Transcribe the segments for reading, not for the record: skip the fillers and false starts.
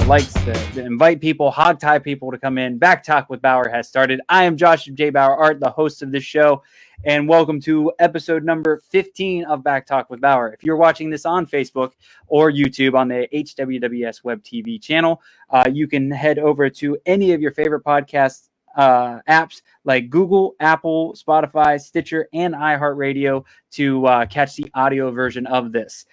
likes to invite people, hog tie people to come in. Back Talk with Bauer has started. I am Josh of JBauerArt, the host of this show, and welcome to episode number 15 of Back Talk with Bauer. If you're watching this on Facebook or YouTube on the HWWS WebTV channel, you can head over to any of your favorite podcast apps like Google, Apple, Spotify, Stitcher, and iHeartRadio to catch the audio version of this.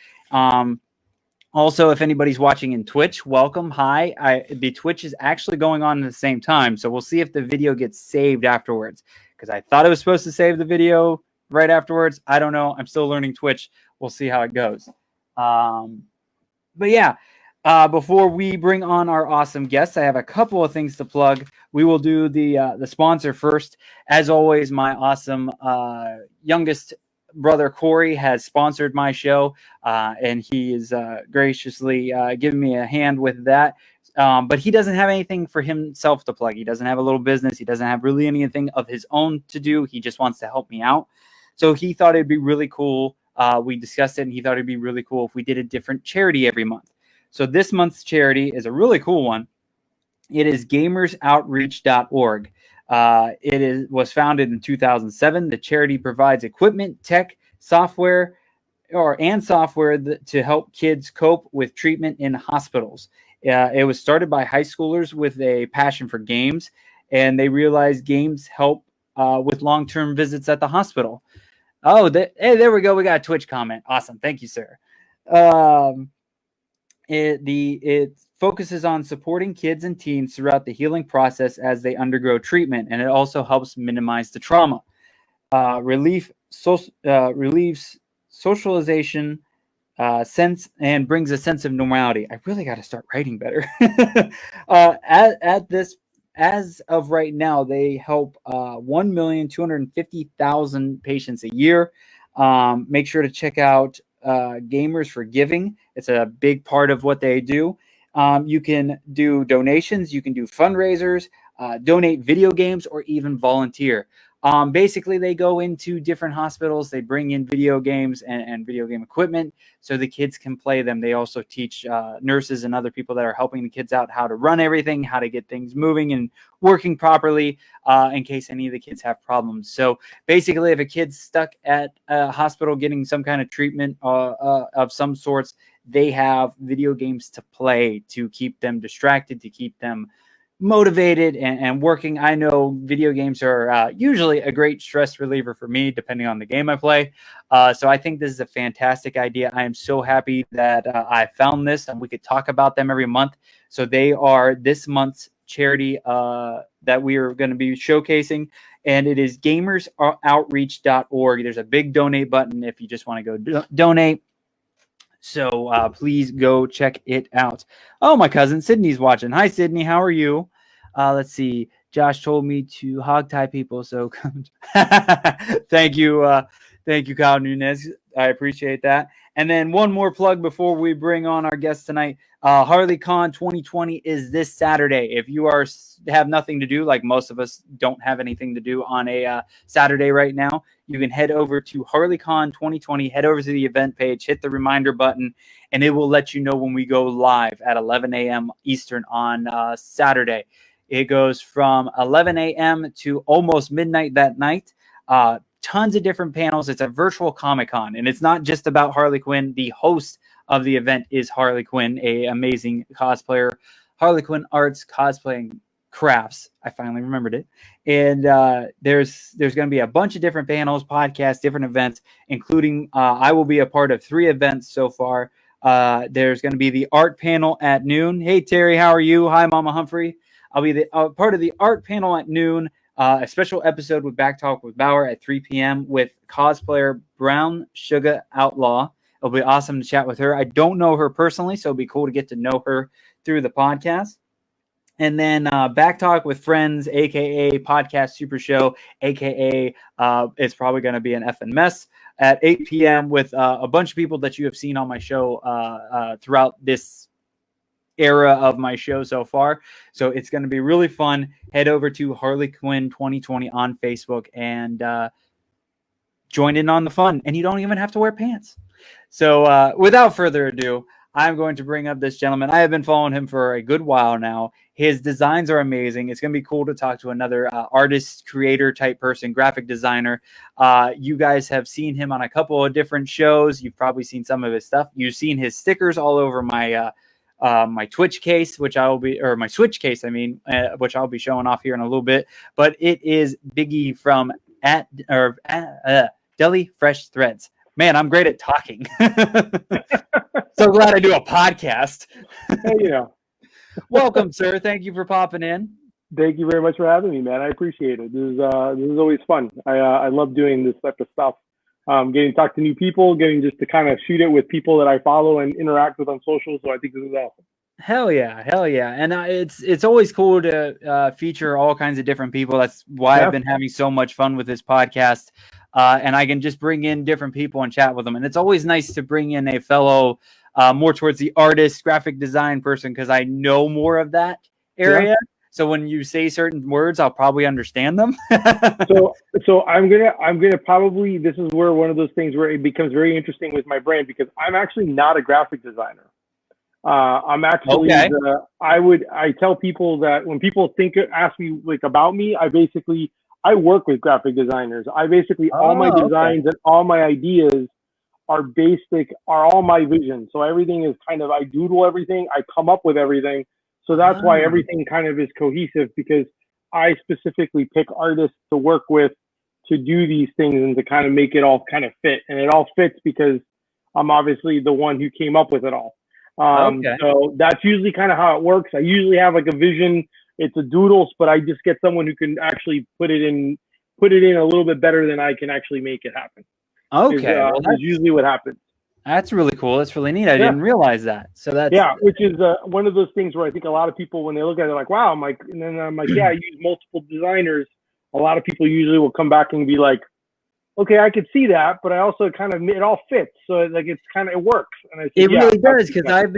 Also, if anybody's watching in Twitch, welcome. Hi. The Twitch is actually going on at the same time, so we'll see if the video gets saved afterwards, because I thought it was supposed to save the video right afterwards. I don't know. I'm still learning Twitch. We'll see how it goes. But yeah, before we bring on our awesome guests, I have a couple of things to plug. We will do the sponsor first. As always, my awesome youngest brother Corey has sponsored my show, and he is graciously giving me a hand with that. But he doesn't have anything for himself to plug. He doesn't have a little business. He doesn't have really anything of his own to do. He just wants to help me out. So he thought it'd be really cool. We discussed it, and he thought it'd be really cool if we did a different charity every month. So this month's charity is a really cool one. It is gamersoutreach.org. Was founded in 2007. The charity provides equipment, tech, software, to help kids cope with treatment in hospitals. It was started by high schoolers with a passion for games, and they realized games help with long-term visits at the hospital. Oh, hey, there we go. We got a Twitch comment. Awesome. Thank you, sir. It focuses on supporting kids and teens throughout the healing process as they undergo treatment, and it also helps minimize the trauma. Relieves socialization sense and brings a sense of normality. I really got to start writing better. As of right now, they help 1,250,000 patients a year. Make sure to check out Gamers for Giving. It's a big part of what they do. You can do donations, you can do fundraisers, donate video games, or even volunteer. Basically, they go into different hospitals. They bring in video games and video game equipment so the kids can play them. They also teach nurses and other people that are helping the kids out how to run everything, how to get things moving and working properly in case any of the kids have problems. So basically, if a kid's stuck at a hospital getting some kind of treatment of some sorts, they have video games to play to keep them distracted, to keep them motivated and working. I know video games are usually a great stress reliever for me, depending on the game I play. So I think this is a fantastic idea. I am so happy that I found this and we could talk about them every month. So they are this month's charity that we are going to be showcasing, and it is gamersoutreach.org. There's a big donate button if you just want to go donate. So please go check it out. Oh, my cousin Sydney's watching. Hi, Sydney. How are you? Let's see. Josh told me to hog tie people. So thank you. Thank you, Kyle Nunez. I appreciate that. And then one more plug before we bring on our guest tonight. HarleyCon 2020 is this Saturday. If you have nothing to do, like most of us don't have anything to do on a Saturday right now, you can head over to HarleyCon 2020, head over to the event page, hit the reminder button, and it will let you know when we go live at 11 a.m. Eastern on Saturday. It goes from 11 a.m. to almost midnight that night. Tons of different panels. It's a virtual Comic-Con, and it's not just about Harley Quinn. The host of the event is Harley Quinn, an amazing cosplayer. Harley Quinn Arts Cosplaying Crafts. I finally remembered it. And there's going to be a bunch of different panels, podcasts, different events, including I will be a part of 3 events so far. There's going to be the art panel at noon. Hey, Terry, how are you? Hi, Mama Humphrey. I'll be part of the art panel at noon. A special episode with Back Talk with Bauer at 3 p.m. with cosplayer Brown Sugar Outlaw. It'll be awesome to chat with her. I don't know her personally, so it'll be cool to get to know her through the podcast. And then Back Talk with Friends, a.k.a. Podcast Super Show, a.k.a. It's probably going to be an effing mess at 8 p.m. with a bunch of people that you have seen on my show throughout this era of my show so far. So it's going to be really fun. Head over to Harley Quinn 2020 on Facebook and join in on the fun. And you don't even have to wear pants. So without further ado, I'm going to bring up this gentleman. I have been following him for a good while now. His designs are amazing. It's going to be cool to talk to another artist, creator type person, graphic designer. You guys have seen him on a couple of different shows. You've probably seen some of his stuff. You've seen his stickers all over my my Twitch case, which I will be, or my Switch case, I mean, which I'll be showing off here in a little bit. But it is Biggie from Deli Fresh Threads. Man, I'm great at talking. So glad I do a podcast. Hey, you know. Welcome, sir. Thank you for popping in. Thank you very much for having me, man. I appreciate it. This is always fun. I love doing this type of stuff. Getting to talk to new people, getting just to kind of shoot it with people that I follow and interact with on social. So I think this is awesome. Hell yeah, hell yeah. And it's always cool to feature all kinds of different people. That's why I've been having so much fun with this podcast. And I can just bring in different people and chat with them. And it's always nice to bring in a fellow more towards the artist, graphic design person, because I know more of that area. Yeah. So when you say certain words, I'll probably understand them. So I'm gonna probably, this is where one of those things where it becomes very interesting with my brand, because I'm actually not a graphic designer. I'm actually I tell people that when people ask me like about me, I work with graphic designers. All my designs and all my ideas are all my vision. So everything is kind of, I doodle everything, I come up with everything. So that's why everything kind of is cohesive, because I specifically pick artists to work with to do these things and to kind of make it all kind of fit. And it all fits because I'm obviously the one who came up with it all. So that's usually kind of how it works. I usually have like a vision. It's a doodles, but I just get someone who can actually put it in a little bit better than I can actually make it happen. Okay. That's usually what happens. That's really cool. That's really neat. I didn't realize that. So that's which is one of those things where I think a lot of people, when they look at it, they're like, wow, I'm like, and then I'm like, yeah, I use multiple designers. A lot of people usually will come back and be like, okay, I could see that, but I also kind of, it all fits. So like, it works. And I said, it really does, because I've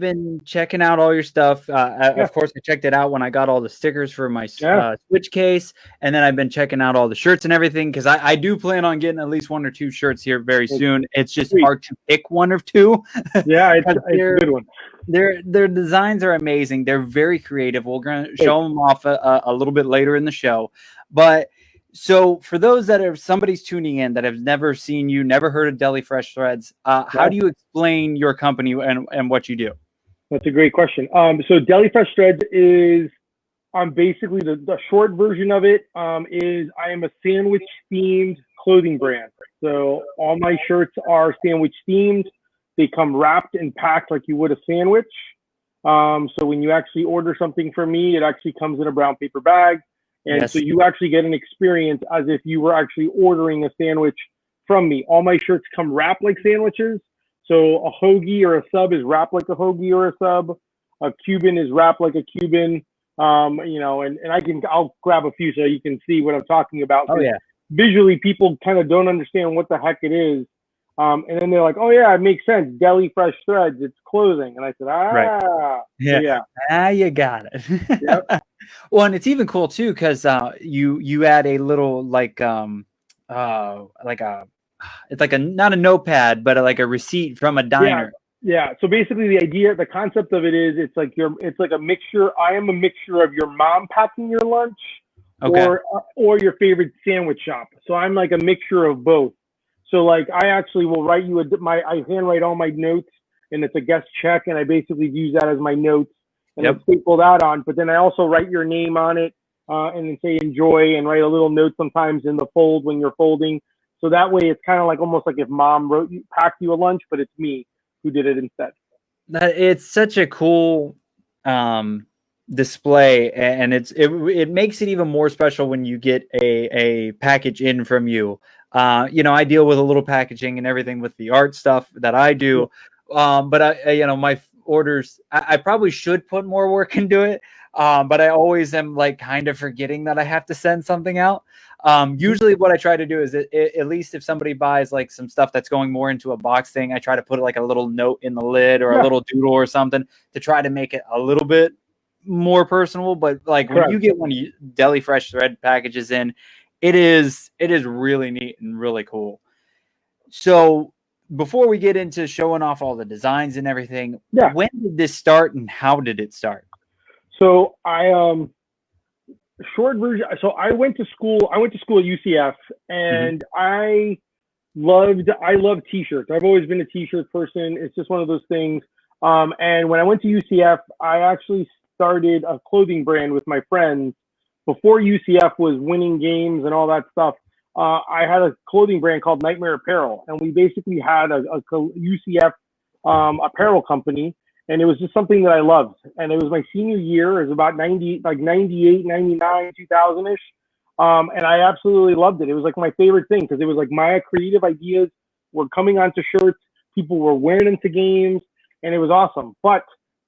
been checking out all your stuff. Of course, I checked it out when I got all the stickers for my Switch case, and then I've been checking out all the shirts and everything, because I do plan on getting at least 1 or 2 shirts here very soon. It's just hard to pick 1 or 2. Yeah, it's a good one. Their designs are amazing. They're very creative. We're going to show them off a little bit later in the show, but. So for those somebody's tuning in that have never seen you, never heard of Deli Fresh Threads, how do you explain your company and what you do? That's a great question. So Deli Fresh Threads is, basically the short version of it is I am a sandwich themed clothing brand. So all my shirts are sandwich themed. They come wrapped and packed like you would a sandwich. So when you actually order something from me, it actually comes in a brown paper bag. And so you actually get an experience as if you were actually ordering a sandwich from me. All my shirts come wrapped like sandwiches. So a hoagie or a sub is wrapped like a hoagie or a sub. A Cuban is wrapped like a Cuban. And I'll grab a few so you can see what I'm talking about. Oh yeah. Visually, people kind of don't understand what the heck it is. And then they're like, oh yeah, it makes sense. Deli Fresh Threads, it's clothing. And I said, you got it. Yep. Well, and it's even cool too, because you add a little it's like not a notepad, but like a receipt from a diner. Yeah. So basically the concept of it is it's like a mixture. I am a mixture of your mom packing your lunch or your favorite sandwich shop. So I'm like a mixture of both. So like I actually will write you I handwrite all my notes, and it's a guest check, and I basically use that as my notes and I staple that on. But then I also write your name on it and then say enjoy, and write a little note sometimes in the fold when you're folding. So that way it's kind of like almost like if mom packed you a lunch, but it's me who did it instead. It's such a cool display, and it makes it even more special when you get a package in from you. I deal with a little packaging and everything with the art stuff that I do. But my orders, I probably should put more work into it. But I always am like kind of forgetting that I have to send something out. Usually what I try to do is at least if somebody buys like some stuff that's going more into a box thing, I try to put like a little note in the lid or a little doodle or something to try to make it a little bit more personal. But like when you get one of Deli Fresh Thread packages in, it is really neat and really cool. So before we get into showing off all the designs and everything, Yeah. when did this start and how did it start? So short version. So I went to school at UCF, and I love t-shirts. I've always been a t-shirt person. It's just one of those things. And when I went to UCF, I actually started a clothing brand with my friends before UCF was winning games and all that stuff. I had a clothing brand called Nightmare Apparel, and we basically had a UCF apparel company, and it was just something that I loved. And it was my senior year. It was about 98, 99, 2000-ish. And I absolutely loved it. It was like my favorite thing because it was like my creative ideas were coming onto shirts. People were wearing them to games, and it was awesome. But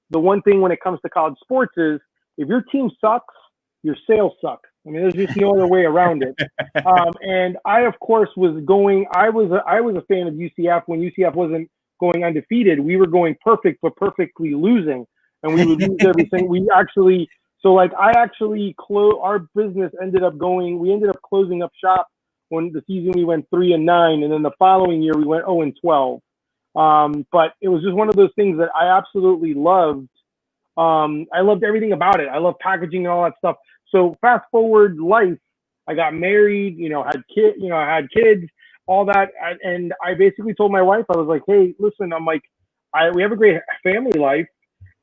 the one thing when it comes to college sports is if your team sucks, your sales suck. I mean, there's just no other way around it. And I, of course, I was a fan of UCF when UCF wasn't going undefeated. We were going perfect, but perfectly losing. And we would lose everything. Our business ended up closing up shop when the season we went 3-9. And then the following year we went 0-12. But it was just one of those things that I absolutely loved. I loved everything about it. I love packaging and all that stuff. So fast forward life, I got married, had kids, all that. And I basically told my wife, I was like, hey, listen, I'm like, we have a great family life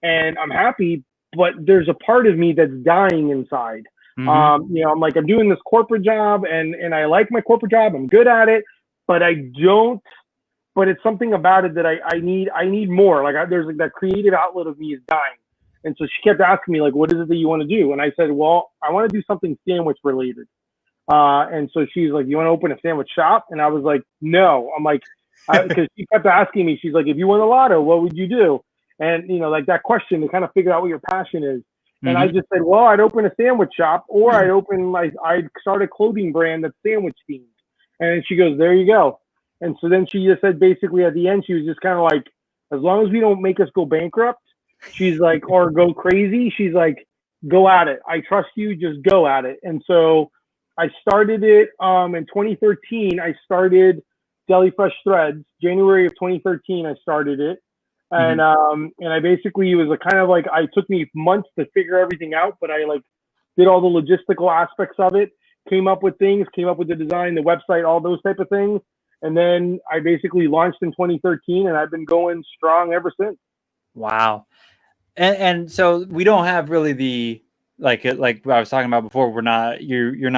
and I'm happy, but there's a part of me that's dying inside. I'm like, I'm doing this corporate job and I like my corporate job. I'm good at it, but it's something about it that I need more. Like there's like that creative outlet of me is dying. And so she kept asking me, like, what is it that you want to do? And I said, well, I want to do something sandwich related. And so she's like, you want to open a sandwich shop? And I was like, no. I'm like, because she kept asking me, she's like, if you won the lotto, what would you do? And, like that question to kind of figure out what your passion is. And I just said, well, I'd open a sandwich shop or I'd start a clothing brand that's sandwich themed. And she goes, there you go. And so then she just said, basically at the end, she was just kind of like, as long as we don't make us go bankrupt, she's like, or go crazy, she's like, go at it. I trust you, just go at it. And so I started it in 2013. I started Deli Fresh Threads. January of 2013, I started it. And I basically, it was it took me months to figure everything out, but I did all the logistical aspects of it, came up with the design, the website, all those type of things. And then I basically launched in 2013 and I've been going strong ever since. Wow. And so we don't have really the, like I was talking about before, you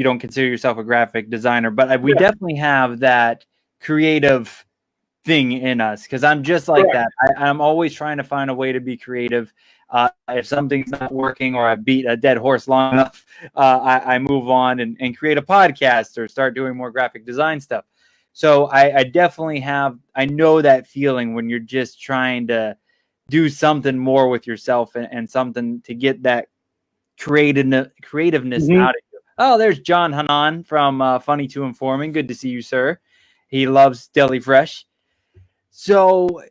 don't consider yourself a graphic designer, but we definitely have that creative thing in us. Cause I'm just like that. I'm always trying to find a way to be creative. If something's not working or I beat a dead horse long enough, I move on and create a podcast or start doing more graphic design stuff. So I definitely I know that feeling when you're just trying to do something more with yourself and something to get that creativeness out of you. Oh, there's John Hanan from Funny to Informing. Good to see you, sir. He loves Deli Fresh. So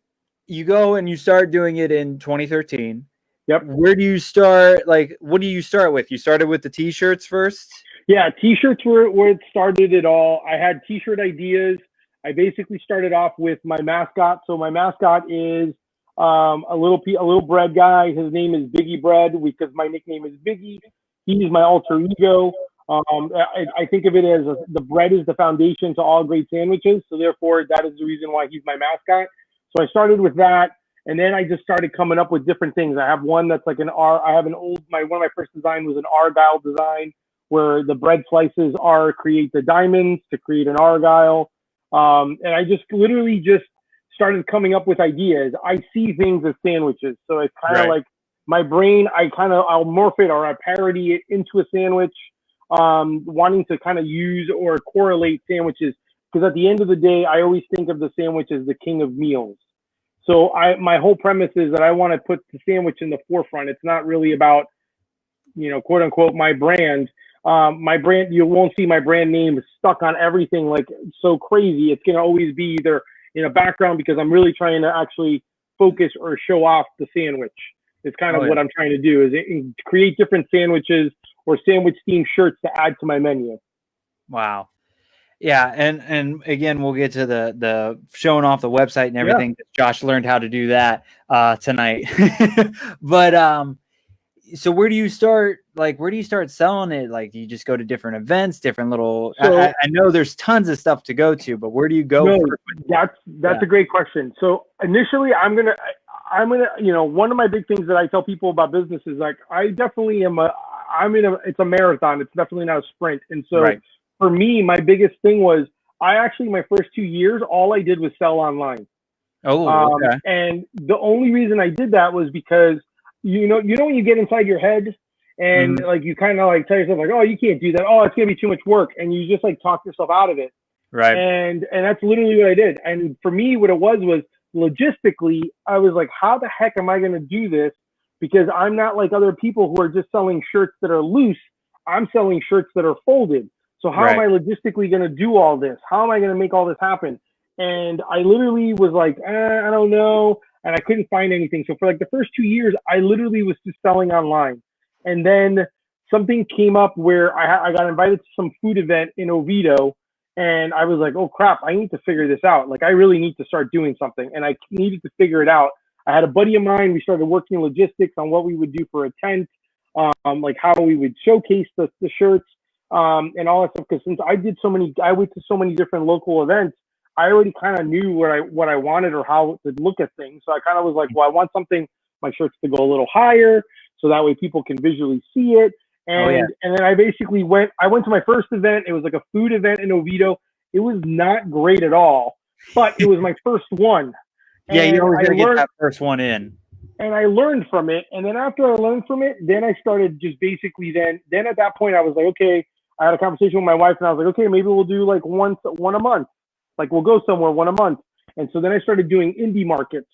you go and you start doing it in 2013. Yep. Where do you start? What do you start with? You started with the t-shirts first? Yeah, t-shirts were where it started it all. I had t-shirt ideas. I basically started off with my mascot. So my mascot is a little bread guy. His name is Biggie Bread because my nickname is Biggie. He's my alter ego. I think of it as the bread is the foundation to all great sandwiches. So therefore, that is the reason why he's my mascot. So I started with that, and then I just started coming up with different things. I have one that's like an R. I have one of my first design was an Argyle design, where the bread slices create the diamonds to create an Argyle. And I just literally started coming up with ideas. I see things as sandwiches. So it's kind of like my brain, I'll morph it or I parody it into a sandwich, wanting to kind of use or correlate sandwiches. Because at the end of the day, I always think of the sandwich as the king of meals. So my whole premise is that I want to put the sandwich in the forefront. It's not really about, quote unquote, my brand. My brand, you won't see my brand name stuck on everything like so crazy. It's going to always be either in a background because I'm really trying to actually focus or show off the sandwich. It's kind of what I'm trying to do is create different sandwiches or sandwich themed shirts to add to my menu. Wow. Yeah, and again, we'll get to the showing off the website and Yeah. everything. Josh learned how to do that tonight. But so where do you start? Like, where do you start selling it? Like, do you just go to different events, different little? So I know there's tons of stuff to go to, but where do you go no, first? that's a great question. So initially, I'm gonna, one of my big things that I tell people about business is like, I definitely am it's a marathon. It's definitely not a sprint. And so Right. for me, my biggest thing was my first 2 years, all I did was sell online. Oh, okay. And the only reason I did that was because, when you get inside your head and Mhm. like, you kind of like tell yourself like, oh, you can't do that. Oh, it's going to be too much work. And you just like talk yourself out of it. Right. And that's literally what I did. And for me, what it was logistically, I was like, how the heck am I going to do this? Because I'm not like other people who are just selling shirts that are loose. I'm selling shirts that are folded. So how am Right. I logistically going to do all this? How am I going to make all this happen? And I literally was like, I don't know. And I couldn't find anything. So for like the first 2 years, I literally was just selling online. And then something came up where I got invited to some food event in Oviedo, and I was like, oh crap, I need to figure this out. Like, I really need to start doing something. And I needed to figure it out. I had a buddy of mine. We started working logistics on what we would do for a tent, like how we would showcase the shirts, and all that stuff. Because since I went to so many different local events, I already kind of knew what I wanted or how to look at things. So I kind of was like, well, I want my shirts to go a little higher, so that way people can visually see it. Oh yeah. And then I went to my first event. It was like a food event in Oviedo. It was not great at all, but it was my first one. Yeah, you And always I gotta get learned, that first one in. and I learned from it. And then after I learned from it, then I started just basically then at that point I was like, okay, I had a conversation with my wife and I was like, okay, maybe we'll do like one a month. Like we'll go somewhere one a month. And so then I started doing indie markets.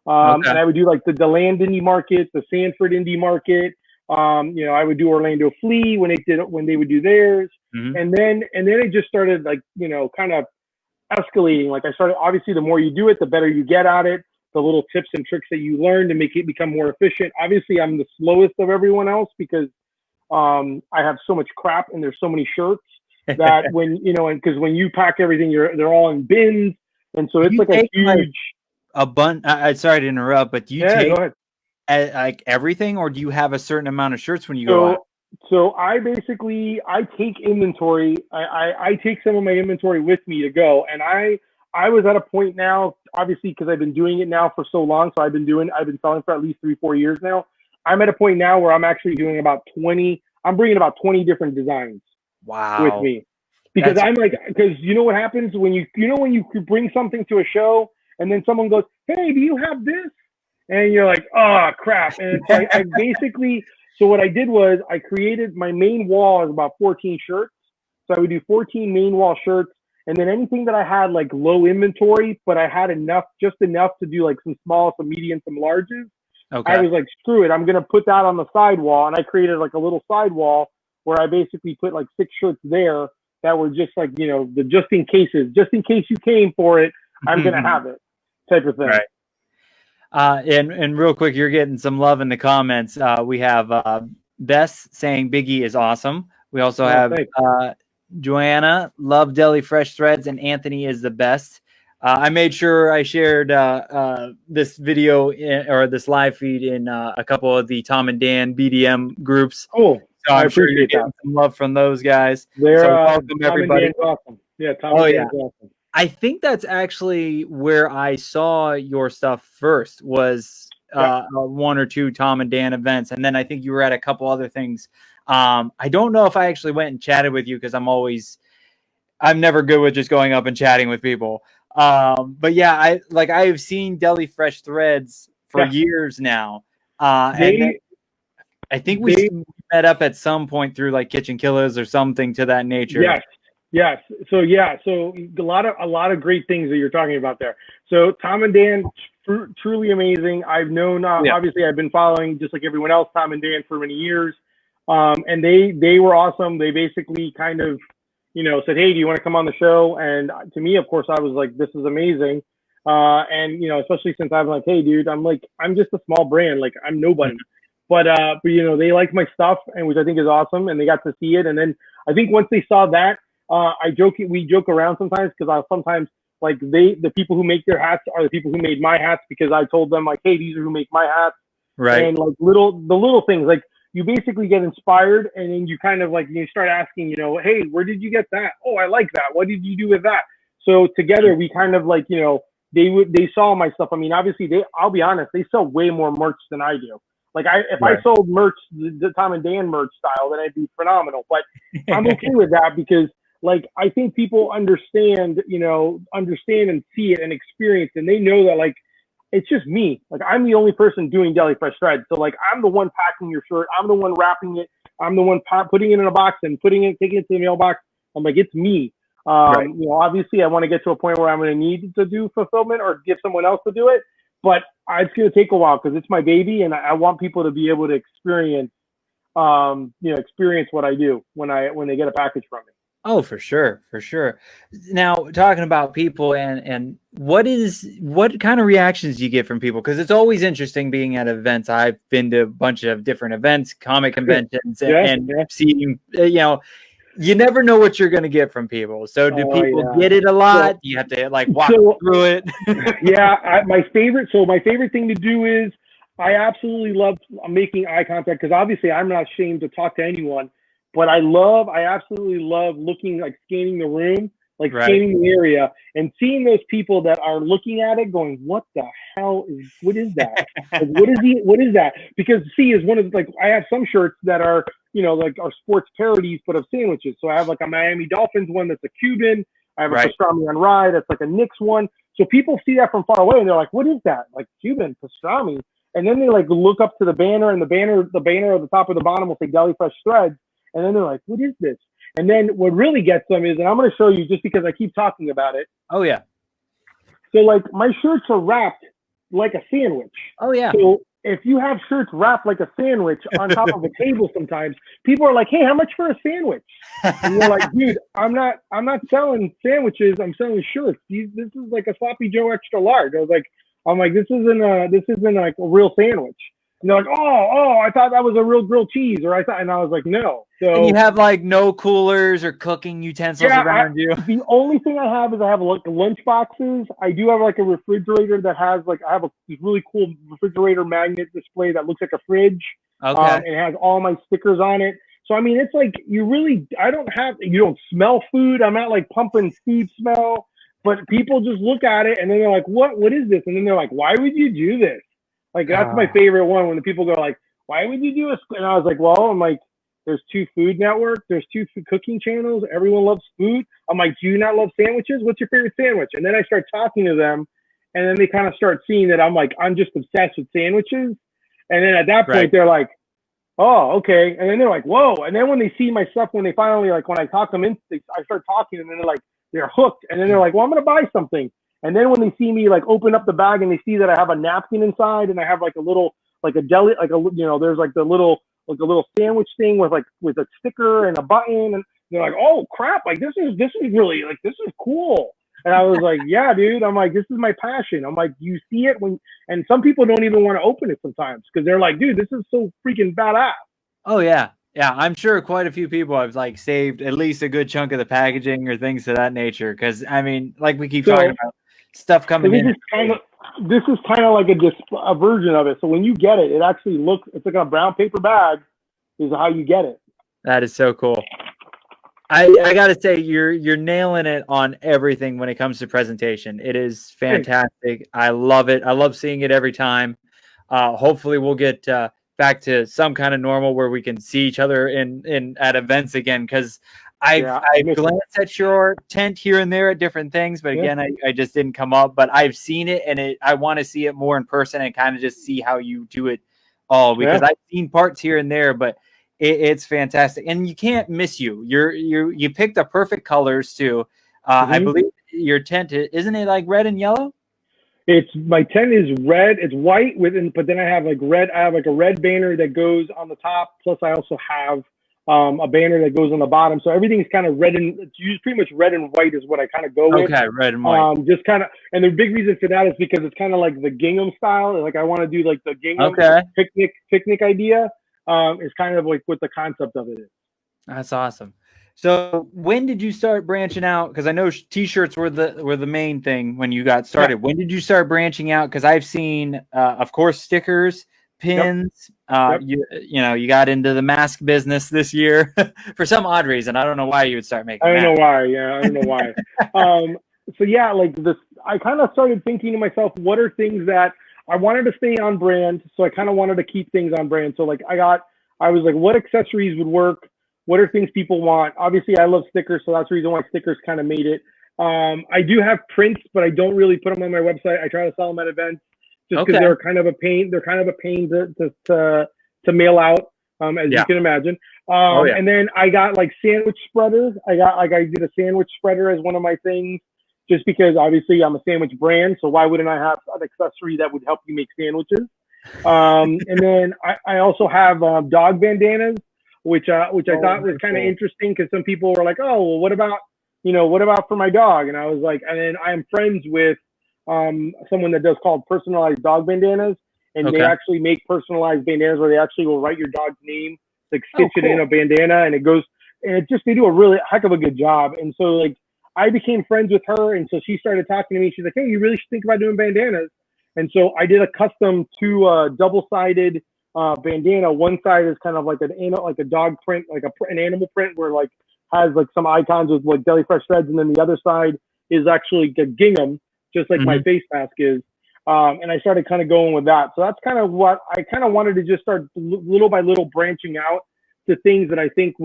Okay. And I would do like the DeLand indie market, the Sanford indie market. I would do Orlando Flea when they would do theirs. Mhm. And then it just started like, kind of escalating. Like I started, obviously the more you do it, the better you get at it. The little tips and tricks that you learn to make it become more efficient. Obviously I'm the slowest of everyone else because I have so much crap and there's so many shirts that and because when you pack everything, they're all in bins. And so Do it's you like a take like huge, a bun? Sorry to interrupt, but do you yeah, go take ahead. like everything, or do you have a certain amount of shirts when you go out? So I take inventory. I take some of my inventory with me to go. And I was at a point now, obviously, because I've been doing it now for so long. So I've been selling for at least 3-4 years now. I'm at a point now where I'm actually doing I'm bringing about 20 different designs with Wow, me. Because that's because you know what happens when when you bring something to a show and then someone goes, hey, do you have this? And you're like, oh crap. And it's like, so what I did was I created my main wall is about 14 shirts. So I would do 14 main wall shirts. And then anything that I had like low inventory, but I had just enough to do like some small, some medium, some larges. I okay. was like, screw it. I'm going to put that on the sidewall. And I created like a little sidewall where I basically put like 6 shirts there that were just like, the just in cases, just in case you came for it, I'm going to have it type of thing. Right. And real quick, you're getting some love in the comments. We have Bess saying Biggie is awesome. We also have Thanks. Joanna, love Deli Fresh Threads, and Anthony is the best. I made sure I shared this video or this live feed in a couple of the Tom and Dan BDM groups. Cool. So I I'm sure you're appreciate getting that. some love from those guys. They're So welcome Tom everybody. and Dan's awesome. Yeah, Tom and Dan's awesome. I think that's actually where I saw your stuff first was one or two Tom and Dan events. And then I think you were at a couple other things. I don't know if I actually went and chatted with you because I'm never good with just going up and chatting with people. But yeah, I've seen Deli Fresh Threads for years now. And I think we met up at some point through like Kitchen Killers or something to that nature. Yes. So a lot of great things that you're talking about there. So Tom and Dan, truly amazing. I've known, obviously I've been following just like everyone else, Tom and Dan for many years. And they were awesome. They basically kind of, said, hey, do you want to come on the show? And to me, of course, I was like, this is amazing. And, especially since I'm like, hey, dude, I'm just a small brand. Like I'm nobody. But they like my stuff, and which I think is awesome, and they got to see it. And then I think once they saw that, We joke around sometimes because I sometimes like the people who make their hats are the people who made my hats because I told them like, hey, these are who make my hats. Right. And like the little things, like you basically get inspired and then you kind of like, you start asking, hey, where did you get that? Oh, I like that. What did you do with that? So together we kind of like, they saw my stuff. I mean, obviously I'll be honest, they sell way more merch than I do. Like if I sold merch, the Tom and Dan merch style, then it'd be phenomenal. But I'm okay with that because like, I think people understand and see it and experience, and they know that like, it's just me. Like I'm the only person doing Deli Fresh Threads. So like, I'm the one packing your shirt. I'm the one wrapping it. I'm the one putting it in a box and taking it to the mailbox. I'm like, it's me. Obviously I want to get to a point where I'm going to need to do fulfillment or get someone else to do it, but it's going to take a while because it's my baby. And I want people to be able to experience what I do when they get a package from me. Oh, for sure. For sure. Now, talking about people and what kind of reactions do you get from people? Because it's always interesting being at events. I've been to a bunch of different events, comic conventions, and seeing, you never know what you're going to get from people. So do people get it a lot? Do you have to like walk through it? My favorite thing to do is I absolutely love making eye contact because obviously I'm not ashamed to talk to anyone. But I absolutely love looking, like scanning the room, like scanning the area and seeing those people that are looking at it going, what the hell what is that? Like, what is that? Because is one of like, I have some shirts that are, like our sports parodies, but of sandwiches. So I have like a Miami Dolphins one that's a Cuban. I have a pastrami on rye. That's like a Knicks one. So people see that from far away and they're like, what is that? Like Cuban pastrami. And then they like look up to the banner and the banner at the top or the bottom will say Deli Fresh Threads. And then they're like, what is this? And then what really gets them is, and I'm going to show you just because I keep talking about it. Oh, yeah. So, like, my shirts are wrapped like a sandwich. Oh, yeah. So if you have shirts wrapped like a sandwich on top of a table sometimes, people are like, hey, how much for a sandwich? And you're like, dude, I'm not selling sandwiches. I'm selling shirts. This is like a Sloppy Joe extra large. I'm like, this isn't like a real sandwich. And they're like, oh, I thought that was a real grilled cheese, and I was like, no. So and you have like no coolers or cooking utensils around you. The only thing I have is I have like lunch boxes. I do have like a refrigerator that has like I have this really cool refrigerator magnet display that looks like a fridge. Okay. And it has all my stickers on it. So I mean, it's like you don't smell food. I'm not like pumping food smell, but people just look at it and then they're like, what is this? And then they're like, why would you do this? Like, that's my favorite one when the people go like, why would you do this? And I was like, well, I'm like, there's 2 food networks. There's 2 cooking channels. Everyone loves food. I'm like, do you not love sandwiches? What's your favorite sandwich? And then I start talking to them and then they kind of start seeing that I'm just obsessed with sandwiches. And then at that point, they're like, oh, okay. And then they're like, whoa. And then when they see my stuff, when they finally, like, when I talk them in, I start talking and then they're hooked. And then they're like, well, I'm going to buy something. And then when they see me like open up the bag and they see that I have a napkin inside and I have like a little, like a deli, like there's like a little sandwich thing with a sticker and a button. And they're like, oh crap. Like this is really like, this is cool. And I was like, yeah, dude. I'm like, this is my passion. I'm like, you see it and some people don't even want to open it sometimes because they're like, dude, this is so freaking badass. Oh yeah. Yeah. I'm sure quite a few people have like saved at least a good chunk of the packaging or things of that nature. Cause I mean, like we keep talking about stuff coming in. This is kind of like a version of it. So when you get it, it actually looks, it's like a brown paper bag is how you get it. That is so cool. I gotta say you're nailing it on everything when it comes to presentation. It is fantastic. I love it. I love seeing it every time. Hopefully we'll get back to some kind of normal where we can see each other in at events again. Because I glanced at your tent here and there at different things, but again, I just didn't come up. But I've seen it, and I want to see it more in person and kind of just see how you do it all. Because I've seen parts here and there, but it's fantastic, and you can't miss you. You picked the perfect colors too. I believe your tent isn't it like red and yellow? My tent is red. It's white but then I have like red. I have like a red banner that goes on the top. Plus, I also have a banner that goes on the bottom. So everything's kind of red and it's pretty much red and white is what I kind of go with. Okay, red and white. Just kind of, and the big reason for that is because it's kind of like the gingham style. Like I want to do like the gingham picnic idea. Is kind of like what the concept of it is. That's awesome. So when did you start branching out? Because I know t-shirts were the main thing when you got started. Yeah. When did you start branching out? Because I've seen, of course, stickers, pins. Yep. You know, you got into the mask business this year for some odd reason. I don't know why you would start making. I don't know masks. why. Yeah, I don't know why. So yeah, like this, I kind of started thinking to myself, what are things that I wanted to stay on brand? So I kind of wanted to keep things on brand. So like I was like, what accessories would work? What are things people want? Obviously, I love stickers, so that's the reason why stickers kind of made it. I do have prints, but I don't really put them on my website. I try to sell them at events just because they're kind of a pain. They're kind of a pain to mail out, as you can imagine. And then I got like sandwich spreaders. I did a sandwich spreader as one of my things, just because obviously I'm a sandwich brand. So why wouldn't I have an accessory that would help you make sandwiches? And then I also have dog bandanas, which I thought was kind of interesting because some people were like, oh, well, what about for my dog? And I was like, and then I am friends with someone that does called personalized dog bandanas, and they actually make personalized bandanas where they actually will write your dog's name, like stitch it in a bandana, and it goes, and they do a really heck of a good job. And so like I became friends with her, and so she started talking to me. She's like, hey, you really should think about doing bandanas. And so I did a custom double-sided bandana. One side is kind of like a dog print, like an animal print, where like has like some icons with like Deli Fresh Threads, and then the other side is actually a gingham, just like my face mask is. And I started kind of going with that. So that's kind of what I kind of wanted to just start little by little branching out to things that I think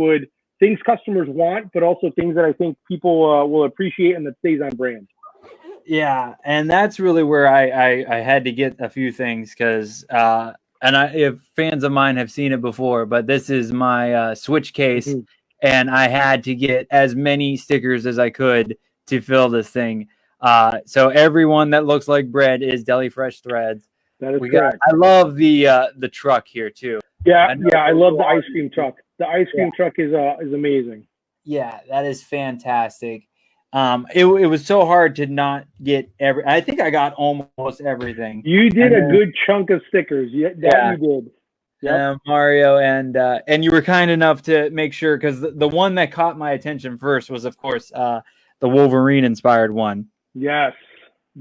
things customers want, but also things that I think people will appreciate and that stays on brand. Yeah, and that's really where I had to get a few things because if fans of mine have seen it before, but this is my Switch case, and I had to get as many stickers as I could to fill this thing. So everyone that looks like bread is Deli Fresh Threads. That is correct. I love the truck here too. Yeah, I love the ice cream truck. The ice cream truck is amazing. Yeah, that is fantastic. It was so hard to not get I think I got almost everything. You did a good chunk of stickers. You did. Yeah, Mario, and you were kind enough to make sure, because the one that caught my attention first was, of course, the Wolverine inspired one. Yes.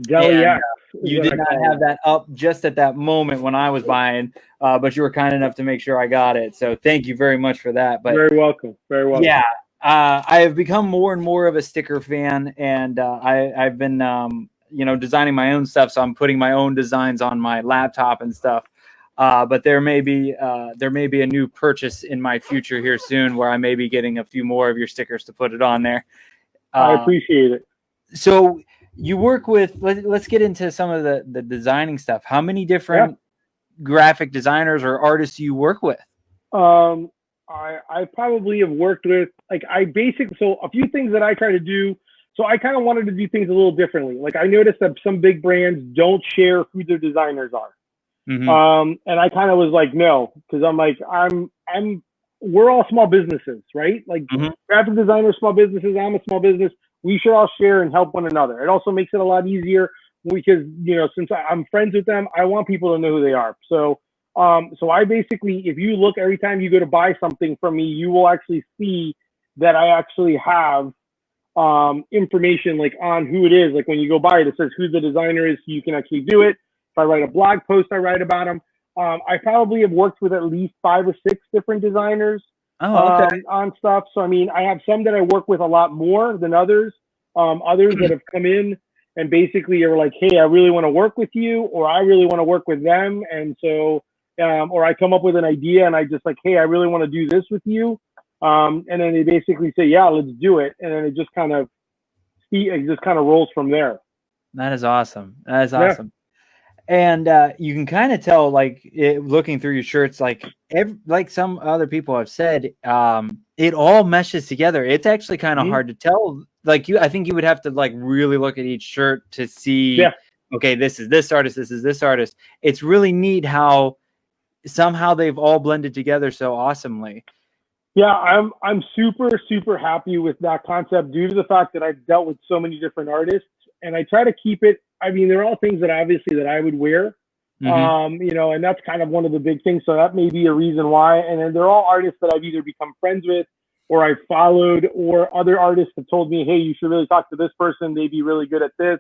Deli X. You did not have that up just at that moment when I was buying, but you were kind enough to make sure I got it. So thank you very much for that. But very welcome. Very welcome. Yeah. I have become more and more of a sticker fan, and I've been, designing my own stuff. So I'm putting my own designs on my laptop and stuff. But there may be a new purchase in my future here soon where I may be getting a few more of your stickers to put it on there. I appreciate it. So you work with, let's get into some of the designing stuff. How many different graphic designers or artists do you work with? I probably have worked with, so a few things that I try to do. So I kind of wanted to do things a little differently. Like I noticed that some big brands don't share who their designers are. And I kind of was like, no, because I'm like, we're all small businesses, right? Like graphic designers, small businesses, I'm a small business. We should all share and help one another. It also makes it a lot easier because, since I'm friends with them, I want people to know who they are. So I basically, if you look every time you go to buy something from me, you will actually see that I actually have information like on who it is. Like when you go buy it, it says who the designer is, so you can actually do it. If I write a blog post, I write about them. I probably have worked with at least 5 or 6 different designers on stuff. So I mean, I have some that I work with a lot more than others. Others that have come in and basically are like, hey, I really want to work with you, or I really want to work with them. And so, or I come up with an idea and I just like, hey, I really want to do this with you. And then they basically say, yeah, let's do it. And then it just kind of rolls from there. That is awesome. That is awesome. And you can kind of tell, looking through your shirts, like some other people have said, it all meshes together. It's actually kind of hard to tell. I think you would have to really look at each shirt to see, okay, this is this artist, this is this artist. It's really neat how somehow they've all blended together so awesomely. Yeah, I'm super, super happy with that concept due to the fact that I've dealt with so many different artists, and I try to keep it. I mean, they're all things that obviously that I would wear, and that's kind of one of the big things. So that may be a reason why. And then they're all artists that I've either become friends with or I followed, or other artists have told me, hey, you should really talk to this person. They'd be really good at this.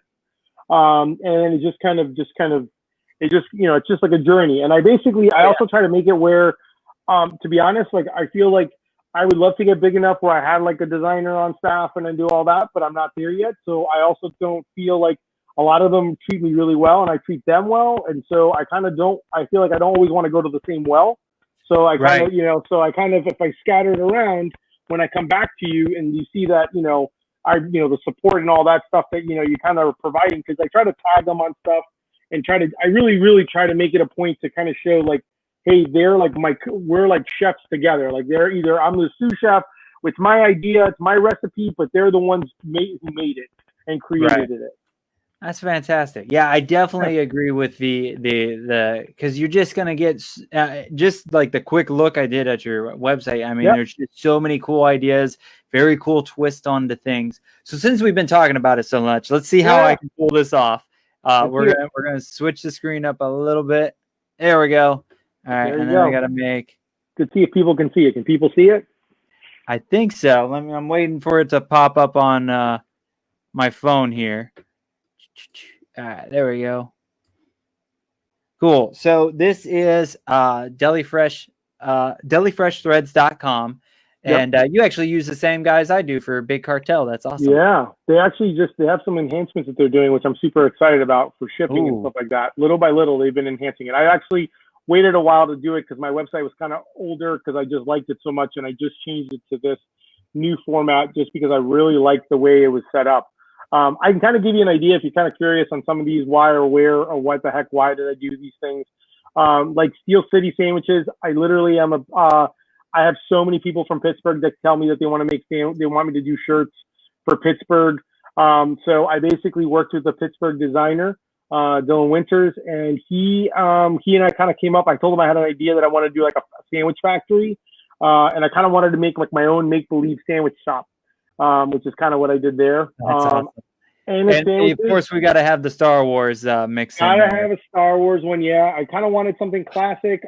And it just kind of, it's just like a journey. And I also try to make it where, to be honest, like I feel like I would love to get big enough where I had like a designer on staff and then do all that, but I'm not there yet. So I also don't feel like a lot of them treat me really well and I treat them well. And so I feel like I don't always want to go to the same well. So I kind of, if I scatter it around, when I come back to you and you see that, the support and all that stuff that, you kind of are providing, because I try to tag them on stuff and I really, really try to make it a point to kind of show like, hey, they're like we're like chefs together. Like I'm the sous chef, it's my idea, it's my recipe, but they're the ones who made it and created it. That's fantastic. Yeah, I definitely agree with the because you're just gonna get just like the quick look I did at your website. I mean, there's just so many cool ideas, very cool twist on the things. So since we've been talking about it so much, let's see how I can pull this off. We're gonna switch the screen up a little bit. There we go. All right, and then I gotta make. To see if people can see it. Can people see it? I think so. I'm waiting for it to pop up on my phone here. All right, there we go. Cool. So this is Deli Fresh, DeliFreshThreads.com. And you actually use the same guys I do for Big Cartel. That's awesome. Yeah, they have some enhancements that they're doing, which I'm super excited about for shipping and stuff like that. Little by little, they've been enhancing it. I actually waited a while to do it because my website was kind of older because I just liked it so much, and I just changed it to this new format just because I really liked the way it was set up. I can kind of give you an idea if you're kind of curious on some of these, why or where or what the heck, why did I do these things? Like Steel City sandwiches, I literally am I have so many people from Pittsburgh that tell me that they want me to do shirts for Pittsburgh. So I basically worked with a Pittsburgh designer, Dylan Winters, and he and I kind of came up. I told him I had an idea that I wanted to do like a sandwich factory, and I kind of wanted to make like my own make-believe sandwich shop, which is kind of what I did there. Awesome. And of course, we got to have the Star Wars mix. Gotta have a Star Wars one, yeah. I kind of wanted something classic.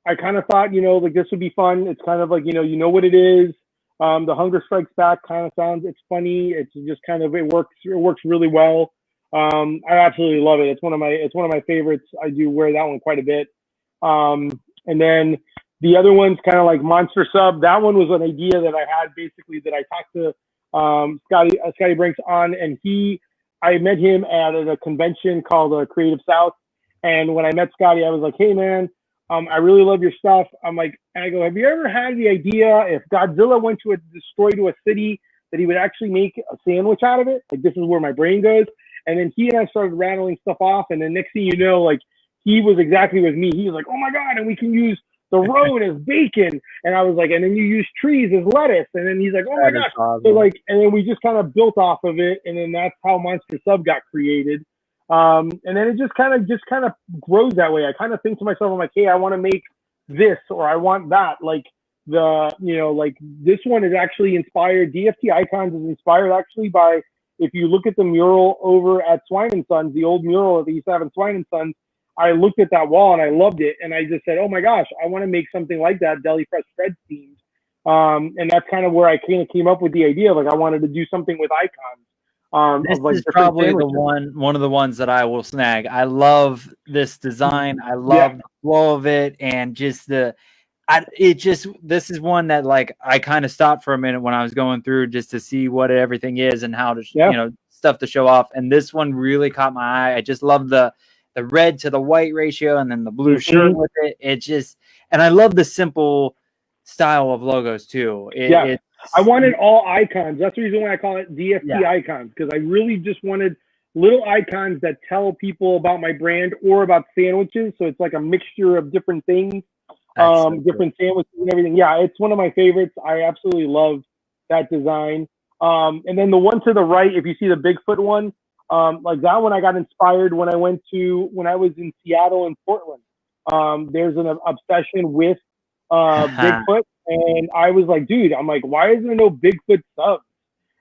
I kind of thought, like this would be fun. It's kind of like, you know what it is. The Hunger Strikes Back kind of sounds, it's funny. It's just kind of, it works really well. I absolutely love it. It's one of my favorites. I do wear that one quite a bit. And then the other one's kind of like Monster Sub. That one was an idea that I had basically that I talked to Scotty Brinks on, and I met him at a convention called Creative South. And when I met Scotty, I was like, hey man, I really love your stuff. I go, have you ever had the idea if Godzilla went to destroy a city that he would actually make a sandwich out of it? Like, this is where my brain goes. And then he and I started rattling stuff off. And then next thing you know, like, he was exactly with me. He was like, oh my God, and we can use the road as bacon. And I was like, and then you use trees as lettuce. And then he's like, oh my gosh. Awesome. So like, and then we just kind of built off of it. And then that's how Monster Sub got created. And then it just kind of grows that way. I kind of think to myself, I'm like, hey, I want to make this, or I want that. Like like this one is actually inspired. DFT Icons is inspired actually by, if you look at the mural over at Swine and Sons, the old mural that they used to have in Swine and Sons, I looked at that wall and I loved it. And I just said, oh my gosh, I want to make something like that, Deli Fresh Threads themed. And that's kind of where I kind of came up with the idea. Like, I wanted to do something with icons. This is probably one of the ones that I will snag. I love this design. I love the flow of it, and just this is one that like I kind of stopped for a minute when I was going through just to see what everything is and how to stuff to show off. And this one really caught my eye. I just love the red to the white ratio, and then the blue shirt with it. It just, and I love the simple style of logos too. I wanted all icons. That's the reason why I call it DFT Icons, because I really just wanted little icons that tell people about my brand or about sandwiches. So it's like a mixture of different things, different sandwiches and everything. Yeah, it's one of my favorites. I absolutely love that design. And then the one to the right, if you see the Bigfoot one, like that one, I got inspired when I was in Seattle and Portland. There's an obsession with Bigfoot. And I was like, dude, I'm like, why is there no Bigfoot subs?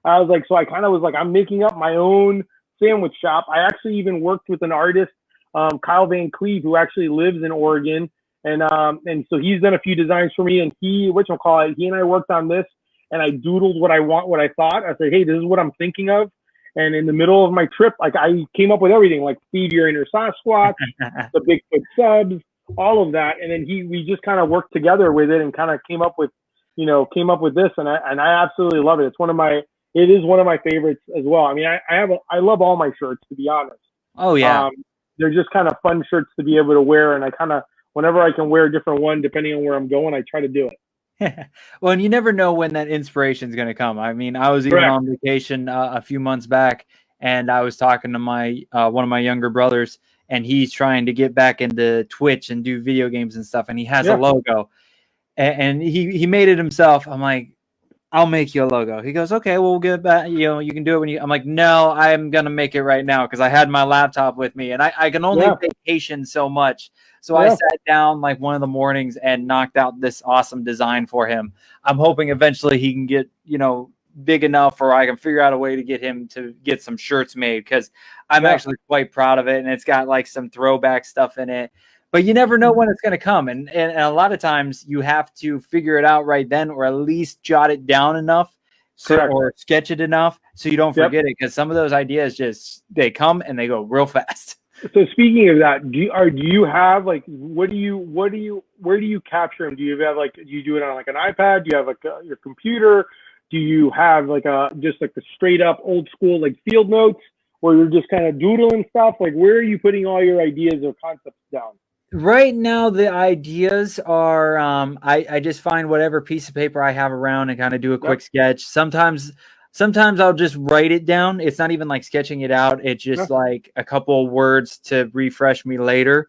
I was like, so I kind of was like, I'm making up my own sandwich shop. I actually even worked with an artist, Kyle Van Cleve, who actually lives in Oregon. And so he's done a few designs for me, and he and I worked on this, and I doodled what I thought. I said, hey, this is what I'm thinking of. And in the middle of my trip, like I came up with everything, like feed your inner Sasquatch, the Bigfoot subs, all of that. And then we just kind of worked together with it and kind of came up with this, and I absolutely love it. It is one of my favorites as well. I mean, I love all my shirts, to be honest. Oh yeah. They're just kind of fun shirts to be able to wear, and I kind of, whenever I can wear a different one, depending on where I'm going, I try to do it. Well, and you never know when that inspiration is going to come. I mean, I was even on vacation a few months back, and I was talking to my one of my younger brothers, and he's trying to get back into Twitch and do video games and stuff, and he has a logo, and he made it himself. I'm like, I'll make you a logo. He goes, okay, well, we'll get back. You can do it when you. I'm like, no, I'm gonna make it right now because I had my laptop with me, and I can only vacation so much. So I sat down like one of the mornings and knocked out this awesome design for him. I'm hoping eventually he can get big enough, or I can figure out a way to get him to get some shirts made, because I'm actually quite proud of it, and it's got like some throwback stuff in it. But you never know when it's going to come. And a lot of times you have to figure it out right then, or at least jot it down enough or sketch it enough so you don't forget it. Because some of those ideas they come and they go real fast. So speaking of that, do you have like, where do you capture them? Do you have like, do you do it on like an iPad? Do you have like your computer? Do you have like just like the straight up old school like field notes where you're just kind of doodling stuff? Like, where are you putting all your ideas or concepts down? Right now, the ideas are, I just find whatever piece of paper I have around and kind of do a quick sketch. Sometimes I'll just write it down. It's not even like sketching it out. It's just like a couple of words to refresh me later.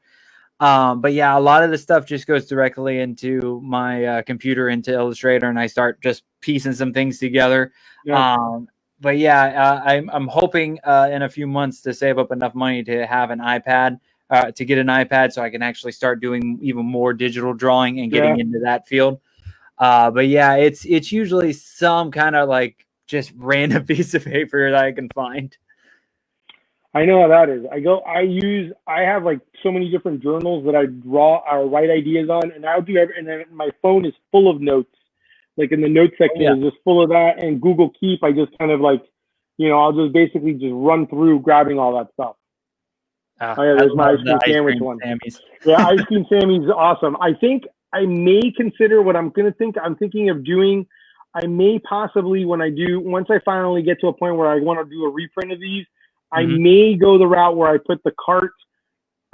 But yeah, a lot of the stuff just goes directly into my computer, into Illustrator, and I start just piecing some things together. But yeah, I'm hoping in a few months to save up enough money to have an iPad. To get an iPad so I can actually start doing even more digital drawing and getting into that field. But yeah, it's usually some kind of like just random piece of paper that I can find. I know how that is. I have like so many different journals that I draw or write ideas on, and and then my phone is full of notes. Like in the notes section is just full of that, and Google Keep, I just kind of like, I'll just basically just run through grabbing all that stuff. There's my ice cream sandwich one. Yeah, Ice Cream Sammy's awesome. I think I may consider what I'm thinking of doing. I may possibly, once I finally get to a point where I want to do a reprint of these, I may go the route where I put the cart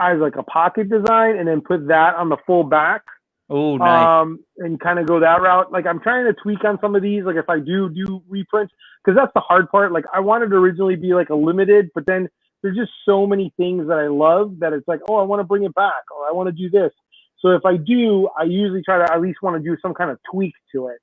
as like a pocket design and then put that on the full back. Oh, nice. And kind of go that route. Like I'm trying to tweak on some of these. Like if I do reprints, because that's the hard part. Like I wanted to originally be like a limited, but then there's just so many things that I love that it's like, oh, I want to bring it back, or I want to do this. So if I do, I usually try to at least want to do some kind of tweak to it.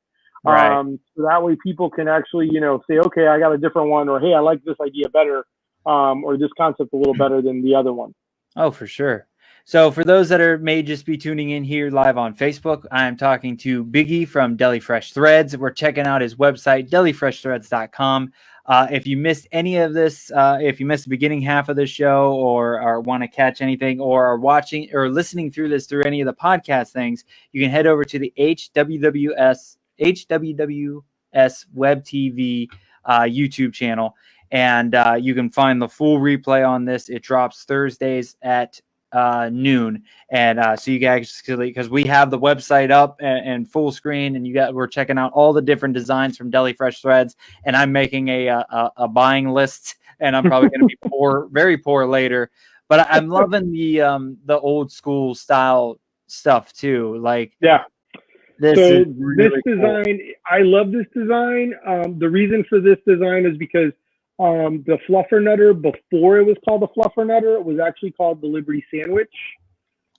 So that way people can actually, say, okay, I got a different one, or hey, I like this idea better, or this concept a little better than the other one. Oh, for sure. So for those that may just be tuning in here live on Facebook, I'm talking to Biggie from Deli Fresh Threads. We're checking out his website, delifreshthreads.com. If you missed any of this, if you missed the beginning half of the show, or want to catch anything, or are watching or listening through this through any of the podcast things, you can head over to the HWWS WebTV YouTube channel, and you can find the full replay on this. It drops Thursdays at noon, and so you guys, because we have the website up and full screen, and we're checking out all the different designs from Deli Fresh Threads, and I'm making a buying list, and I'm probably going to be very poor later, but I'm loving the old school style stuff too. Like this really design cool. I love this design. The reason for this design is because the Fluffer Nutter, before it was called the Fluffer Nutter, it was actually called the Liberty Sandwich.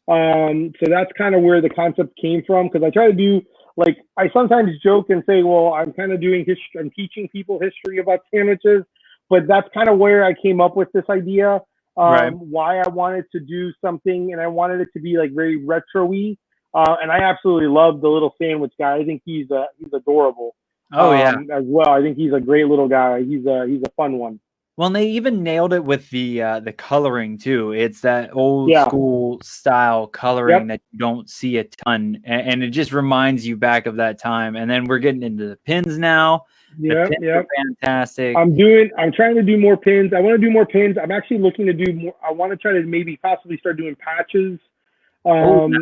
So that's kind of where the concept came from, because I try to do, like, I sometimes joke and say, well, I'm kind of doing history, I'm teaching people history about sandwiches, but that's kind of where I came up with this idea, why I wanted to do something, and I wanted it to be like very retro-y. And I absolutely love the little sandwich guy. I think he's adorable. Oh yeah, as well. I think he's a great little guy. He's a fun one. Well, and they even nailed it with the coloring too. It's that old Yeah. school style coloring Yep. that you don't see a ton, and it just reminds you back of that time. And then we're getting into the pins now. The Yep. pins are Yep. fantastic. I'm trying to do more pins. I want to do more pins. I'm actually looking to do more. I want to try to maybe possibly start doing patches. Oh, nice.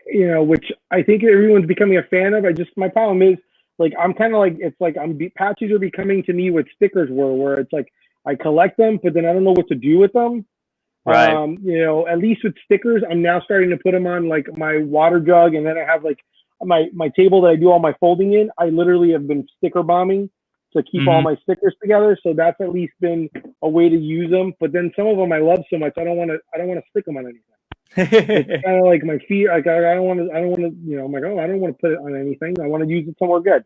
You know, which I think everyone's becoming a fan of. My problem is like, I'm kind of like, it's like patches are becoming to me what stickers were, where it's like, I collect them, but then I don't know what to do with them. Right. You know, at least with stickers, I'm now starting to put them on like my water jug, and then I have like my table that I do all my folding in. I literally have been sticker bombing to keep all my stickers together. So that's at least been a way to use them. But then some of them I love so much, I don't want to stick them on anything. It's kind of like my feet. Like I don't want to. You know, I'm like, oh, I don't want to put it on anything. I want to use it somewhere good.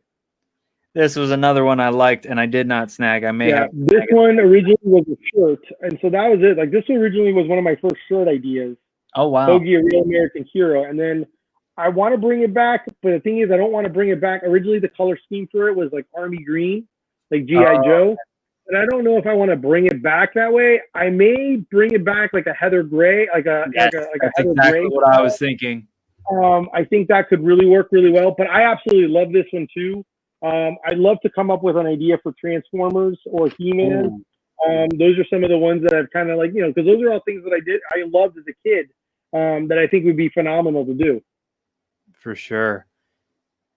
This was another one I liked, and I did not snag. I may have. This one originally was a shirt, and so that was it. Like this originally was one of my first shirt ideas. Oh wow. Bogey, a real American hero, and then I want to bring it back, but the thing is, I don't want to bring it back. Originally, the color scheme for it was like army green, like GI Joe. But I don't know if I want to bring it back that way. I may bring it back like a heather gray, like a heather exactly gray. What I was thinking. I think that could really work really well. But I absolutely love this one too. I'd love to come up with an idea for Transformers or He-Man. Those are some of the ones that I've kind of like, you know, because those are all things that I loved as a kid, that I think would be phenomenal to do. For sure.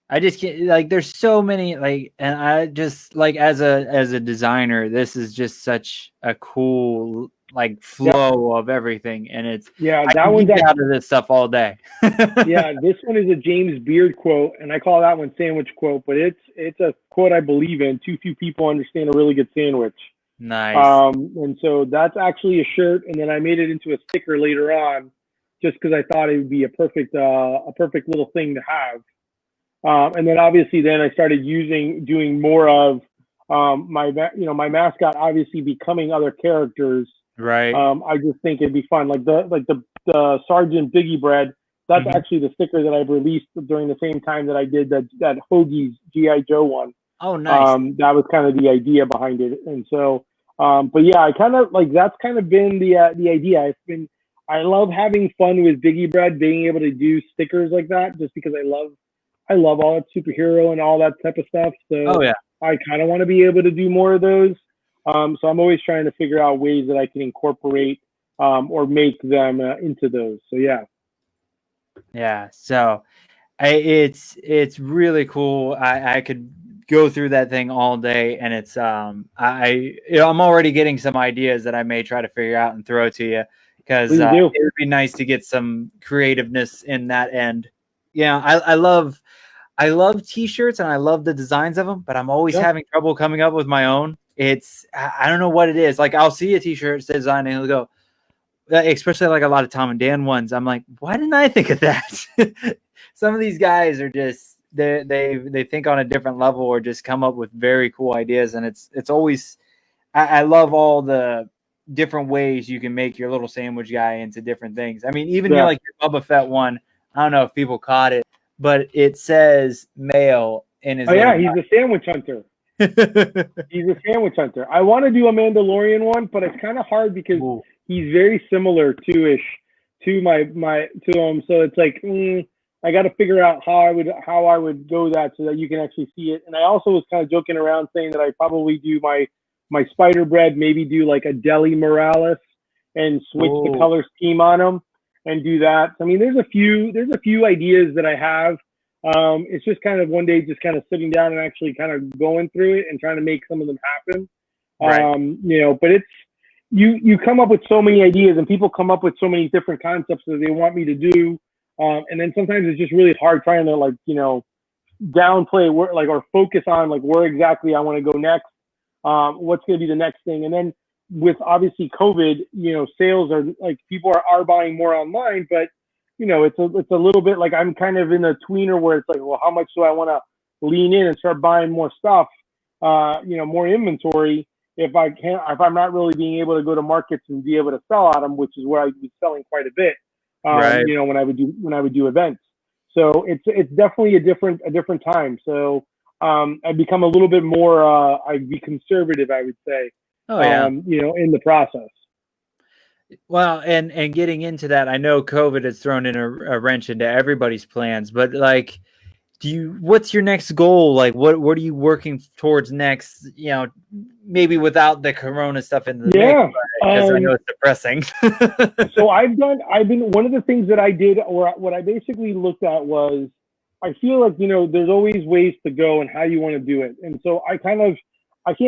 I just can't, like, there's so many, like, and I just like as a designer, this is just such a cool like flow of everything, and it's that one's out of this stuff all day. This one is a James Beard quote, and I call that one sandwich quote, but it's a quote I believe in. Too few people understand a really good sandwich. Nice. And so that's actually a shirt, and then I made it into a sticker later on, just because I thought it would be a perfect little thing to have. And then obviously, then I started doing more of my mascot obviously becoming other characters. Right. I just think it'd be fun, like the Sergeant Biggie bread. That's actually the sticker that I've released during the same time that I did that Hoagie's GI Joe one. Oh, nice. That was kind of the idea behind it, and so, but yeah, I kind of like that's kind of been the idea. I love having fun with Biggie bread, being able to do stickers like that, just because I love all that superhero and all that type of stuff. So I kind of want to be able to do more of those. So I'm always trying to figure out ways that I can incorporate or make them into those. So yeah. So it's really cool. I could go through that thing all day, and it's I'm already getting some ideas that I may try to figure out and throw to you, because it would be nice to get some creativeness in that end. Yeah, I love t-shirts, and I love the designs of them, but I'm always having trouble coming up with my own. I don't know what it is. Like, I'll see a t-shirt design and it'll go, especially like a lot of Tom and Dan ones. I'm like, why didn't I think of that? Some of these guys are just, they think on a different level, or just come up with very cool ideas. And it's always, I love all the different ways you can make your little sandwich guy into different things. I mean, even like your Boba Fett one, I don't know if people caught it, but it says male in his. Oh yeah, he's a sandwich hunter. He's a sandwich hunter. I want to do a Mandalorian one, but it's kind of hard because he's very similar to him. So it's like I got to figure out how I would go that so that you can actually see it. And I also was kind of joking around saying that I probably do my spider bread, maybe do like a Deli Morales and switch the color scheme on them and do that. I mean, there's a few ideas that I have. It's just kind of one day just kind of sitting down and actually kind of going through it and trying to make some of them happen. You know, but it's you come up with so many ideas, and people come up with so many different concepts that they want me to do. And then sometimes it's just really hard trying to, like, you know, downplay or focus on like where exactly I want to go next. What's going to be the next thing. And then with obviously COVID, you know, sales are like, people are buying more online, but you know, it's a little bit like I'm kind of in a tweener where it's like, well, how much do I want to lean in and start buying more stuff, you know, more inventory if I'm not really being able to go to markets and be able to sell at them, which is where I'd be selling quite a bit, you know, when I would do events. So it's definitely a different time. So I've become a little bit more, I'd be conservative, I would say, Oh yeah. In the process. Well, and getting into that, I know COVID has thrown in a wrench into everybody's plans, but like, what's your next goal? Like, what are you working towards next? Maybe without the Corona stuff in the mix, because I know it's depressing. So I've been, one of the things that I did, or what I basically looked at was, I feel like, there's always ways to go and how you want to do it. And so I can't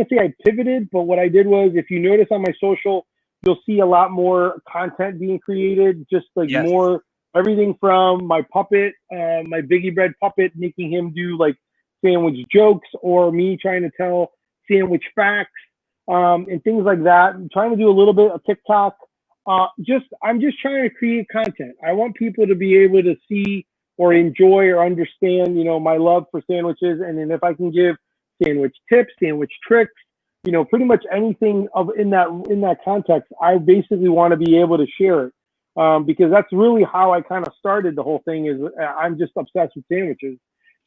say I pivoted, but what I did was, if you notice on my social, you'll see a lot more content being created, just like more everything from my puppet, my Biggie Bread puppet, making him do like sandwich jokes, or me trying to tell sandwich facts, and things like that. I'm trying to do a little bit of TikTok. I'm just trying to create content. I want people to be able to see or enjoy or understand, my love for sandwiches. And then if I can give sandwich tips, sandwich tricks, pretty much anything in that context, I basically want to be able to share it, because that's really how I kind of started the whole thing. Is I'm just obsessed with sandwiches,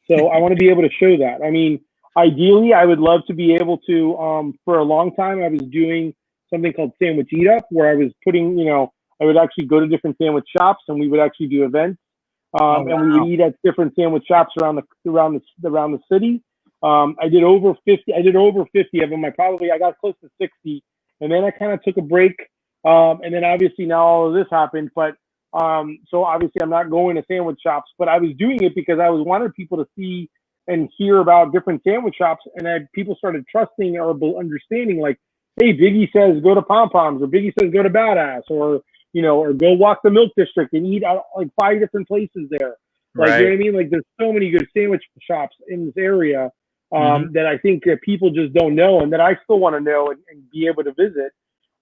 so I want to be able to show that. I mean, ideally, I would love to be able to. For a long time, I was doing something called Sandwich Eat Up, where I was putting, I would actually go to different sandwich shops, and we would actually do events, and we would eat at different sandwich shops around the city. I did over 50. I did over 50 of them. I got close to 60, and then I kind of took a break. And then obviously now all of this happened, but so obviously I'm not going to sandwich shops, but I was doing it because I was wanted people to see and hear about different sandwich shops, and people started trusting or understanding, like, hey, Biggie says go to Pom Poms, or Biggie says go to Badass, or or go walk the Milk District and eat out like 5 different places there. Like, you know what I mean? Like, there's so many good sandwich shops in this area. That I think that people just don't know, and that I still want to know and be able to visit.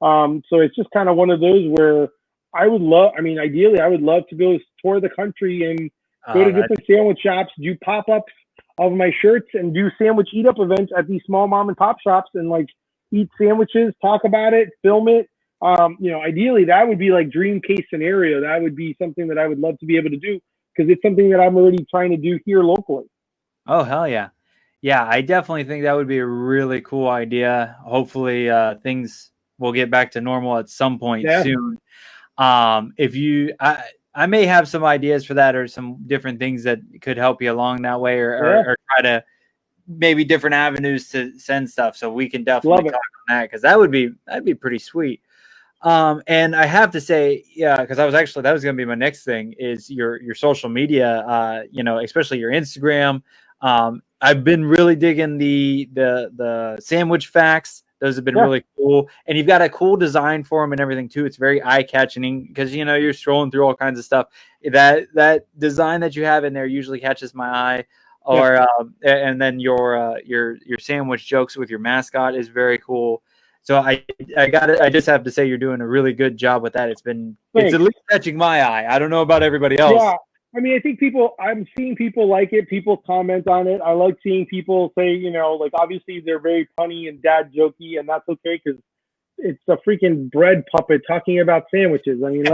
So it's just kind of one of those where ideally, I would love to go tour the country and go to different sandwich shops, do pop-ups of my shirts, and do sandwich eat-up events at these small mom and pop shops, and like eat sandwiches, talk about it, film it. Ideally, that would be like dream case scenario. That would be something that I would love to be able to do, because it's something that I'm already trying to do here locally. Oh, hell yeah. Yeah, I definitely think that would be a really cool idea. Hopefully, things will get back to normal at some point soon. I may have some ideas for that, or some different things that could help you along that way, or try to maybe different avenues to send stuff. So we can definitely talk on that, because that'd be pretty sweet. And I have to say, because that was going to be my next thing, is your social media, especially your Instagram. I've been really digging the sandwich facts. Those have been really cool, and you've got a cool design for them and everything too. It's very eye-catching, because you're scrolling through all kinds of stuff. That design that you have in there usually catches my eye. Or and then your sandwich jokes with your mascot is very cool. So I just have to say, you're doing a really good job with that. It's at least catching my eye. I don't know about everybody else. Yeah. I mean, I think I'm seeing people like it. People comment on it. I like seeing people say, like, obviously they're very punny and dad jokey, and that's okay, because it's a freaking bread puppet talking about sandwiches. I mean,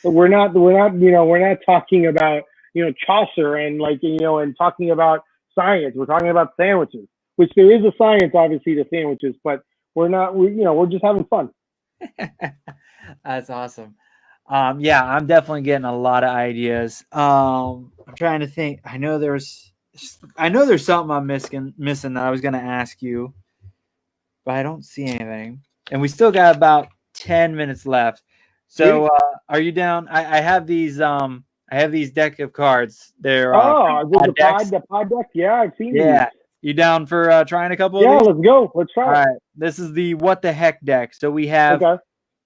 we're not talking about, Chaucer and and talking about science. We're talking about sandwiches, which there is a science, obviously, to sandwiches, but we're just having fun. That's awesome. I'm definitely getting a lot of ideas. I'm trying to think. I know there's something I'm missing that I was going to ask you, but I don't see anything. And we still got about 10 minutes left. So, are you down? I have these deck of cards. They're the pod deck. Yeah, I've seen these. You down for trying a couple of these? Yeah, let's go. Let's try. All right. This is the What the Heck deck. So we have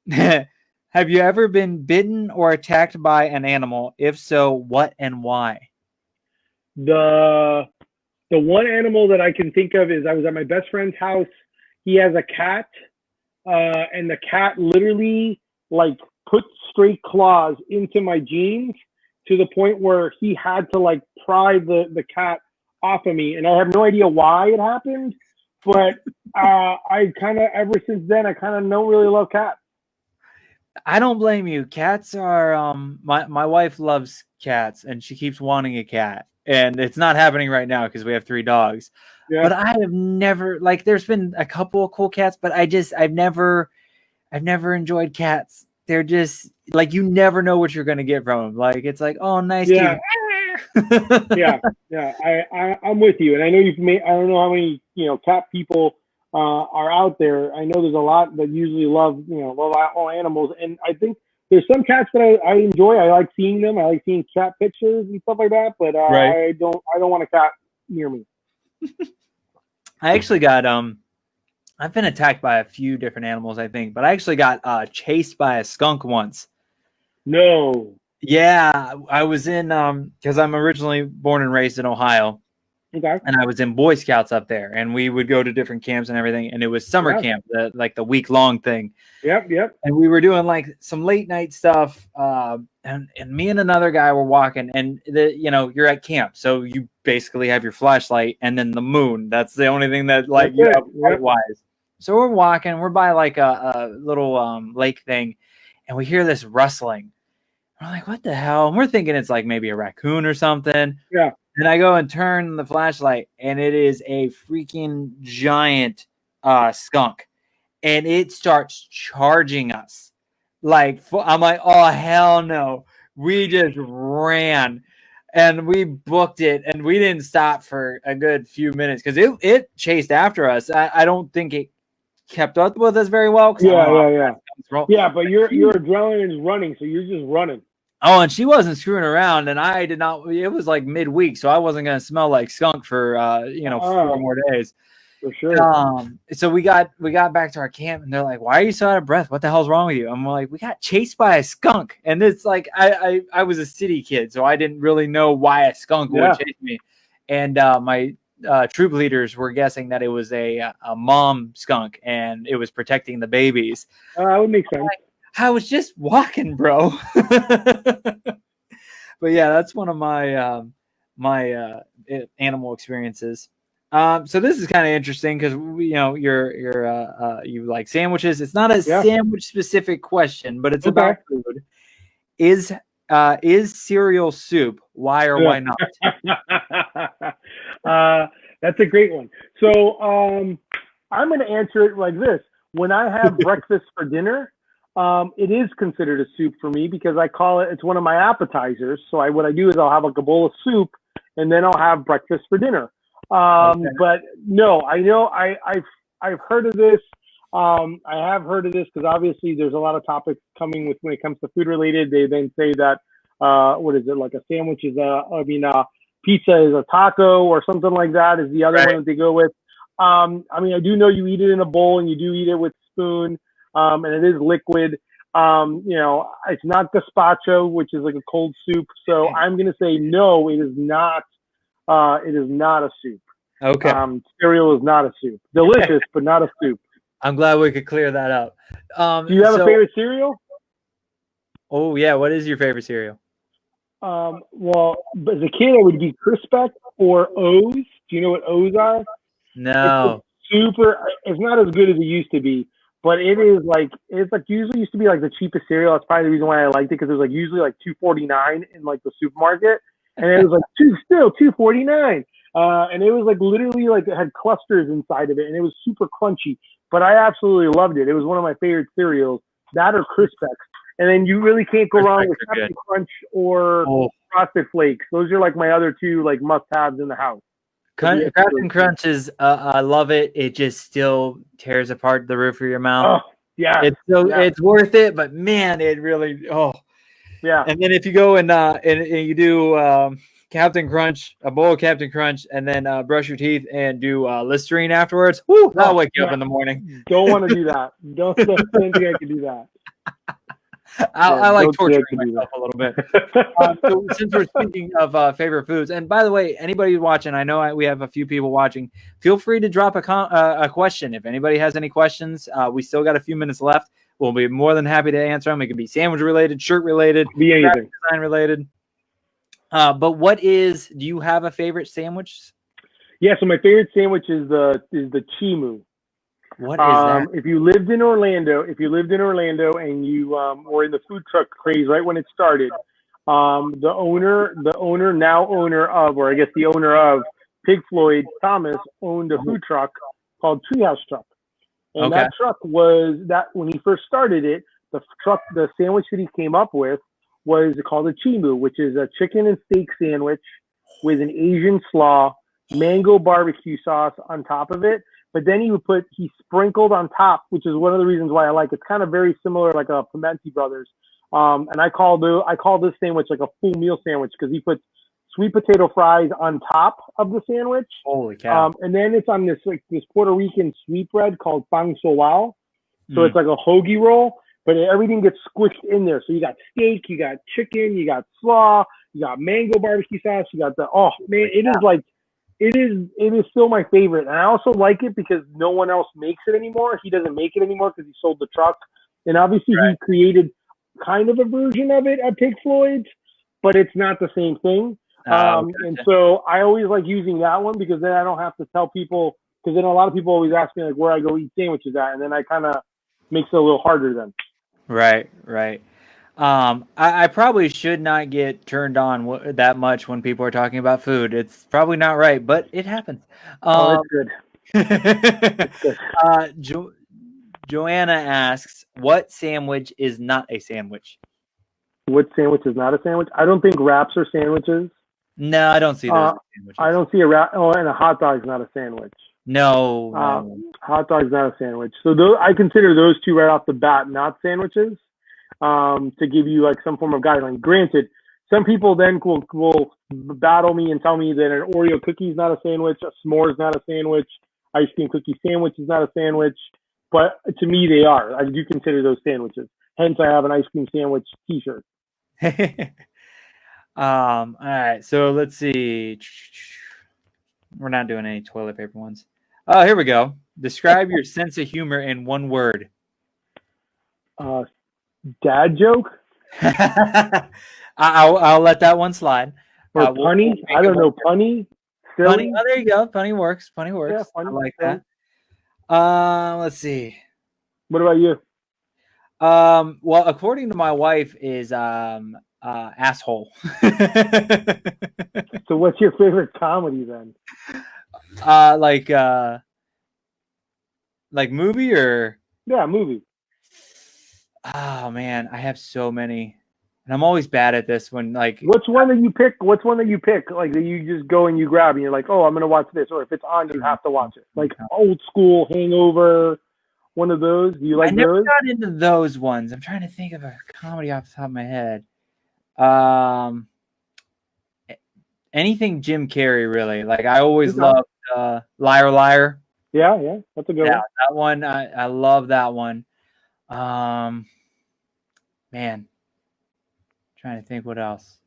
have you ever been bitten or attacked by an animal? If so, what and why? The one animal that I can think of is, I was at my best friend's house. He has a cat, and the cat literally put straight claws into my jeans, to the point where he had to pry the cat off of me, and I have no idea why it happened, but I kind of, ever since then, I kind of don't really love cats. I don't blame you. Cats are my wife loves cats, and she keeps wanting a cat. and it's not happening right now because we have 3 dogs. Yeah. But I have never, like, there's been a couple of cool cats, but I've never enjoyed cats. They're just like, you never know what you're gonna get from them. Like, it's like, oh, nice Yeah. kitty. Yeah. I'm with you, and I know you've made. I don't know how many cat people are out there. I know there's a lot that usually love all animals, and I think there's some cats that I enjoy. I like seeing them. I like seeing cat pictures and stuff like that. But Right. I don't want a cat near me. I actually got I've been attacked by a few different animals, I think, but I actually got chased by a skunk once. No. Yeah, I was in because I'm originally born and raised in Ohio. Okay. And I was in Boy Scouts up there, and we would go to different camps and everything, and it was summer camp, like the week-long thing. Yep. And we were doing like some late night stuff, and me and another guy were walking, and you're at camp, so you basically have your flashlight and then the moon. That's the only thing that you have light-wise. So we're walking, we're by like a little lake thing, and we hear this rustling. We're like, what the hell? And we're thinking it's like maybe a raccoon or something. Yeah. And I go and turn the flashlight, and it is a freaking giant skunk. And it starts charging us. Like, I'm like, oh, hell no. We just ran. And we booked it, and we didn't stop for a good few minutes because it chased after us. I don't think it kept up with us very well. Yeah. Yeah, but your adrenaline is running, so you're just running. Oh, and she wasn't screwing around, and I did not. It was like midweek, so I wasn't going to smell like skunk for 4 more days. For sure. So we got back to our camp, and they're like, "Why are you so out of breath? What the hell's wrong with you?" I'm like, "We got chased by a skunk," and it's like I was a city kid, so I didn't really know why a skunk would chase me. And my troop leaders were guessing that it was a mom skunk, and it was protecting the babies. That would make sense. I was just walking, bro. But yeah, that's one of my my animal experiences. So this is kind of interesting because you like sandwiches. It's not a sandwich specific question, but it's about food. Is cereal soup? Why or why not? That's a great one. So I'm going to answer it like this. When I have breakfast for dinner, it is considered a soup for me because I call it's one of my appetizers. So what I do is I'll have like a bowl of soup, and then I'll have breakfast for dinner. But no, I know I've heard of this. I have heard of this because obviously there's a lot of topics coming when it comes to food related. They then say that what is it, like a sandwich is pizza is a taco or something like that is the other one that they go with. I do know you eat it in a bowl and you do eat it with a spoon. And it is liquid. It's not gazpacho, which is like a cold soup. So I'm going to say no, it is not. It is not a soup. Okay. Cereal is not a soup. Delicious, but not a soup. I'm glad we could clear that up. Do you have a favorite cereal? Oh yeah, what is your favorite cereal? Well, as a kid, it would be Crispec or O's. Do you know what O's are? No. It's not as good as it used to be. But it's usually used to be like the cheapest cereal. That's probably the reason why I liked it because it was like usually like $2.49 in like the supermarket, and it was like $2.49. And it was like literally like it had clusters inside of it, and it was super crunchy. But I absolutely loved it. It was one of my favorite cereals. That or Crispex, and then you really can't go wrong with Captain Crunch or Frosted Flakes. Those are like my other two like must-haves in the house. Captain Crunch is I love it. It just still tears apart the roof of your mouth. Oh, yeah. It's worth it, but man, it really yeah. And then if you go and you do Captain Crunch, a bowl of Captain Crunch, and then brush your teeth and do Listerine afterwards, that'll wake you up in the morning. Don't want to do that. Don't think I can do that. I like torturing myself a little bit. So since we're speaking of favorite foods, and by the way, anybody who's watching, I know we have a few people watching. Feel free to drop a question. If anybody has any questions, we still got a few minutes left. We'll be more than happy to answer them. It could be sandwich related, shirt related, be anything, design related. But do you have a favorite sandwich? Yeah, so my favorite sandwich is the Chimu. What is that? If you lived in Orlando and you were in the food truck craze right when it started, The owner now owner of, or I guess the owner of Pig Floyd, Thomas, owned a food truck called Treehouse Truck. And that truck was that when he first started it, the sandwich that he came up with was called a chimu, which is a chicken and steak sandwich with an Asian slaw, mango barbecue sauce on top of it. But then he sprinkled on top, which is one of the reasons why I like it. It's kind of very similar, like a Pimentel Brothers. And I call this sandwich like a full meal sandwich because he puts sweet potato fries on top of the sandwich. Holy cow! And then it's on this Puerto Rican sweetbread called pang solao. So it's like a hoagie roll, but everything gets squished in there. So you got steak, you got chicken, you got slaw, you got mango barbecue sauce, you got it is still my favorite. And I also like it because no one else makes it anymore. He doesn't make it anymore because he sold the truck. And obviously he created kind of a version of it at Pig Floyd's, but it's not the same thing. And so I always like using that one because then I don't have to tell people, because then a lot of people always ask me like where I go eat sandwiches at, and then I kind of makes it a little harder then. Right. I probably should not get turned on that much when people are talking about food. It's probably not right, but it happens. That's good. That's good. Joanna asks, what sandwich is not a sandwich? What sandwich is not a sandwich? I don't think wraps are sandwiches. No, I don't see those as sandwiches. I don't see a wrap. Oh, and a hot dog is not a sandwich. No. Hot dog is not a sandwich. So I consider those two right off the bat not sandwiches. To give you like some form of guideline. Granted, some people then will battle me and tell me that an Oreo cookie is not a sandwich, a s'more is not a sandwich, ice cream cookie sandwich is not a sandwich. But to me, they are. I do consider those sandwiches. Hence, I have an ice cream sandwich T-shirt. All right. So let's see. We're not doing any toilet paper ones. Oh, here we go. Describe your sense of humor in one word. Dad joke. I'll let that one slide. Or punny. I don't know. Punny. Punny. Oh, there you go. Punny works. Yeah, funny. I like that. Let's see. What about you? Well, according to my wife, is asshole. So, what's your favorite comedy then? Like movie or? Yeah, movie. Oh man, I have so many, and I'm always bad at this. When like, what's one that you pick? Like that you just go and you grab and you're like, oh, I'm gonna watch this, or if it's on, you have to watch it. Like old school Hangover. One of those. Do you like those? I never got into those ones. I'm trying to think of a comedy off the top of my head. Anything Jim Carrey, really. Like I always loved Liar Liar. Yeah, that's a good one. That one. I love that one. Man, trying to think what else.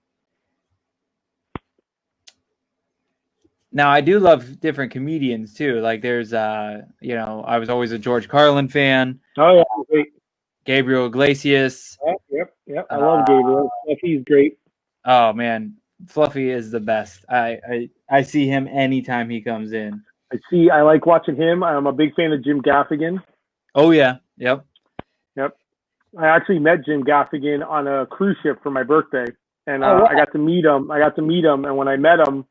Now I do love different comedians too. Like there's I was always a George Carlin fan. Oh yeah, great. Gabriel Iglesias. Yep. I love Gabriel. He's great. Oh man, Fluffy is the best. I see him anytime he comes in. I like watching him. I'm a big fan of Jim Gaffigan. Oh yeah. Yep. I actually met Jim Gaffigan on a cruise ship for my birthday, and I got to meet him. And when I met him,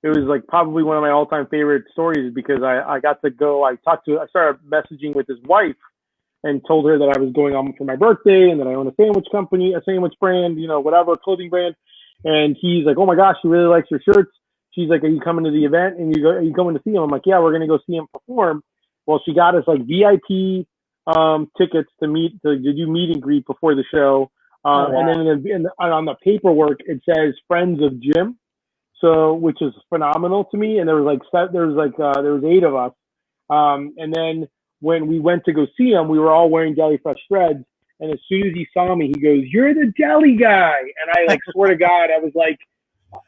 it was like probably one of my all-time favorite stories because I got to go. I started messaging with his wife and told her that I was going on for my birthday and that I own a sandwich company, a sandwich brand, whatever, clothing brand. And he's like, oh my gosh, she really likes your shirts. She's like, are you coming to the event? And are you going to see him? I'm like, yeah, we're going to go see him perform. Well, she got us like VIP tickets to do meet and greet before the show. And then on the paperwork, it says Friends of Jim. So, which is phenomenal to me. And there was 8 of us. And then when we went to go see him, we were all wearing Deli Fresh Threads. And as soon as he saw me, he goes, "You're the deli guy." And I swear to God, I was like,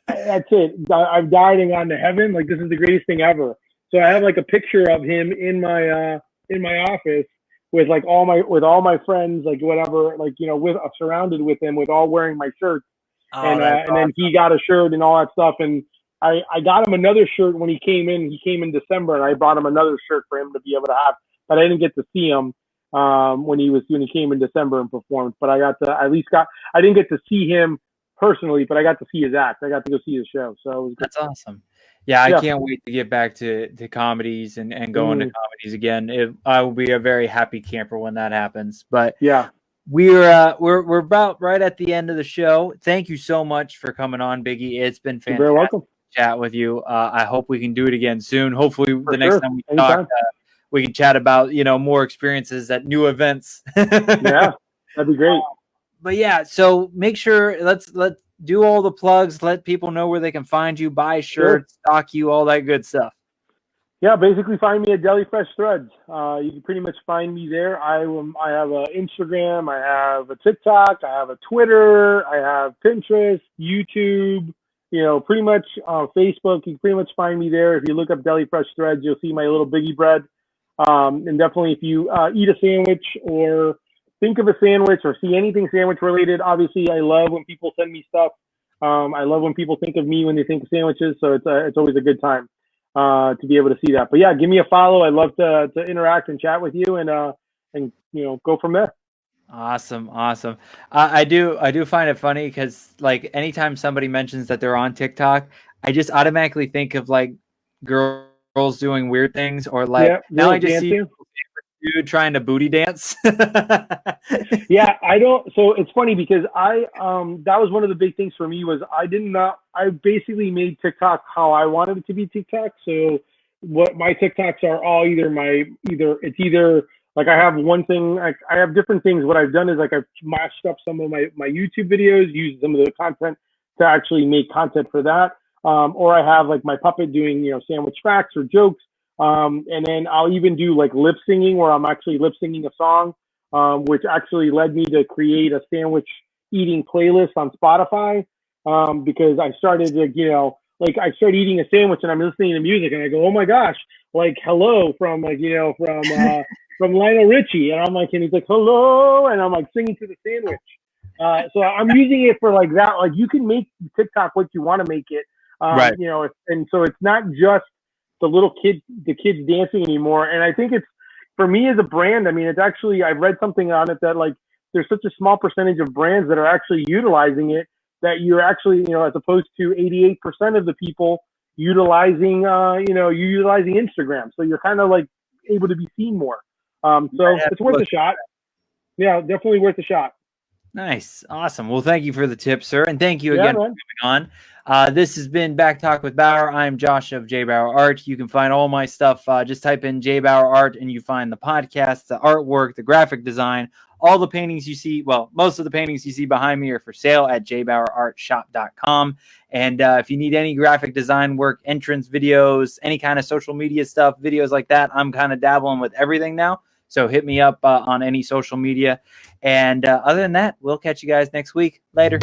that's it. I'm diving on to heaven. Like, this is the greatest thing ever. So I have like a picture of him in my office with all my friends, like whatever, surrounded with him, with all wearing my shirts. And then he got a shirt and all that stuff. And I got him another shirt when he came in. He came in December, and I bought him another shirt for him to be able to have. But I didn't get to see him. when he came in December and performed. But I didn't get to see him personally, but I got to see his act. I got to go see his show. So it was good. That's awesome. Yeah, I can't wait to get back to comedies and going to comedies again. I will be a very happy camper when that happens. But yeah, we're about right at the end of the show. Thank you so much for coming on, Biggie. It's been fantastic. You're very welcome. To chat with you. I hope we can do it again soon. Hopefully, For the next time we talk, we can chat about more experiences at new events. Yeah, that'd be great. But yeah, so make sure let's do all the plugs. Let people know where they can find you, buy shirts, stock you, all that good stuff. Yeah, basically find me at Deli Fresh Threads. You can pretty much find me there. I have an Instagram, I have a TikTok, I have a Twitter, I have Pinterest, YouTube. Pretty much Facebook. You can pretty much find me there. If you look up Deli Fresh Threads, you'll see my little Biggie bread. And definitely, if you eat a sandwich or think of a sandwich or see anything sandwich related, obviously I love when people send me stuff. I love when people think of me when they think of sandwiches. So it's always a good time to be able to see that. But yeah, give me a follow. I'd love to interact and chat with you and go from there. Awesome. I do find it funny because like anytime somebody mentions that they're on TikTok, I just automatically think of like girls doing weird things or like now I just see dude trying to booty dance. Yeah, I don't. So it's funny because that was one of the big things for me was I basically made TikTok how I wanted it to be TikTok. So what my TikToks are all either like I have one thing, I have different things. What I've done is like I've mashed up some of my YouTube videos, used some of the content to actually make content for that. Or I have like my puppet doing, sandwich facts or jokes. And then I'll even do like lip singing where I'm actually lip singing a song, which actually led me to create a sandwich eating playlist on Spotify. Because I started to, I started eating a sandwich and I'm listening to music and I go, oh my gosh, like hello from from Lionel Richie. And I'm like, and he's like, hello. And I'm like singing to the sandwich. So I'm using it for like that. Like you can make TikTok what you want to make it. Right. And so it's not just the kids dancing anymore. And I think it's, for me as a brand, I mean, it's actually, I've read something on it that like, there's such a small percentage of brands that are actually utilizing it that you're actually, as opposed to 88% of the people utilizing, utilizing Instagram. So you're kind of like able to be seen more. So it's worth a shot. Yeah, definitely worth a shot. Nice. Awesome. Well, thank you for the tip, sir. And thank you again for coming on. This has been Back Talk with Bauer. I'm Josh of JBauerArt. You can find all my stuff. Just type in JBauerArt and you find the podcast, the artwork, the graphic design, all the paintings you see. Well, most of the paintings you see behind me are for sale at JBauerArtShop.com. And if you need any graphic design work, entrance videos, any kind of social media stuff, videos like that, I'm kind of dabbling with everything now. So hit me up on any social media. And other than that, we'll catch you guys next week. Later.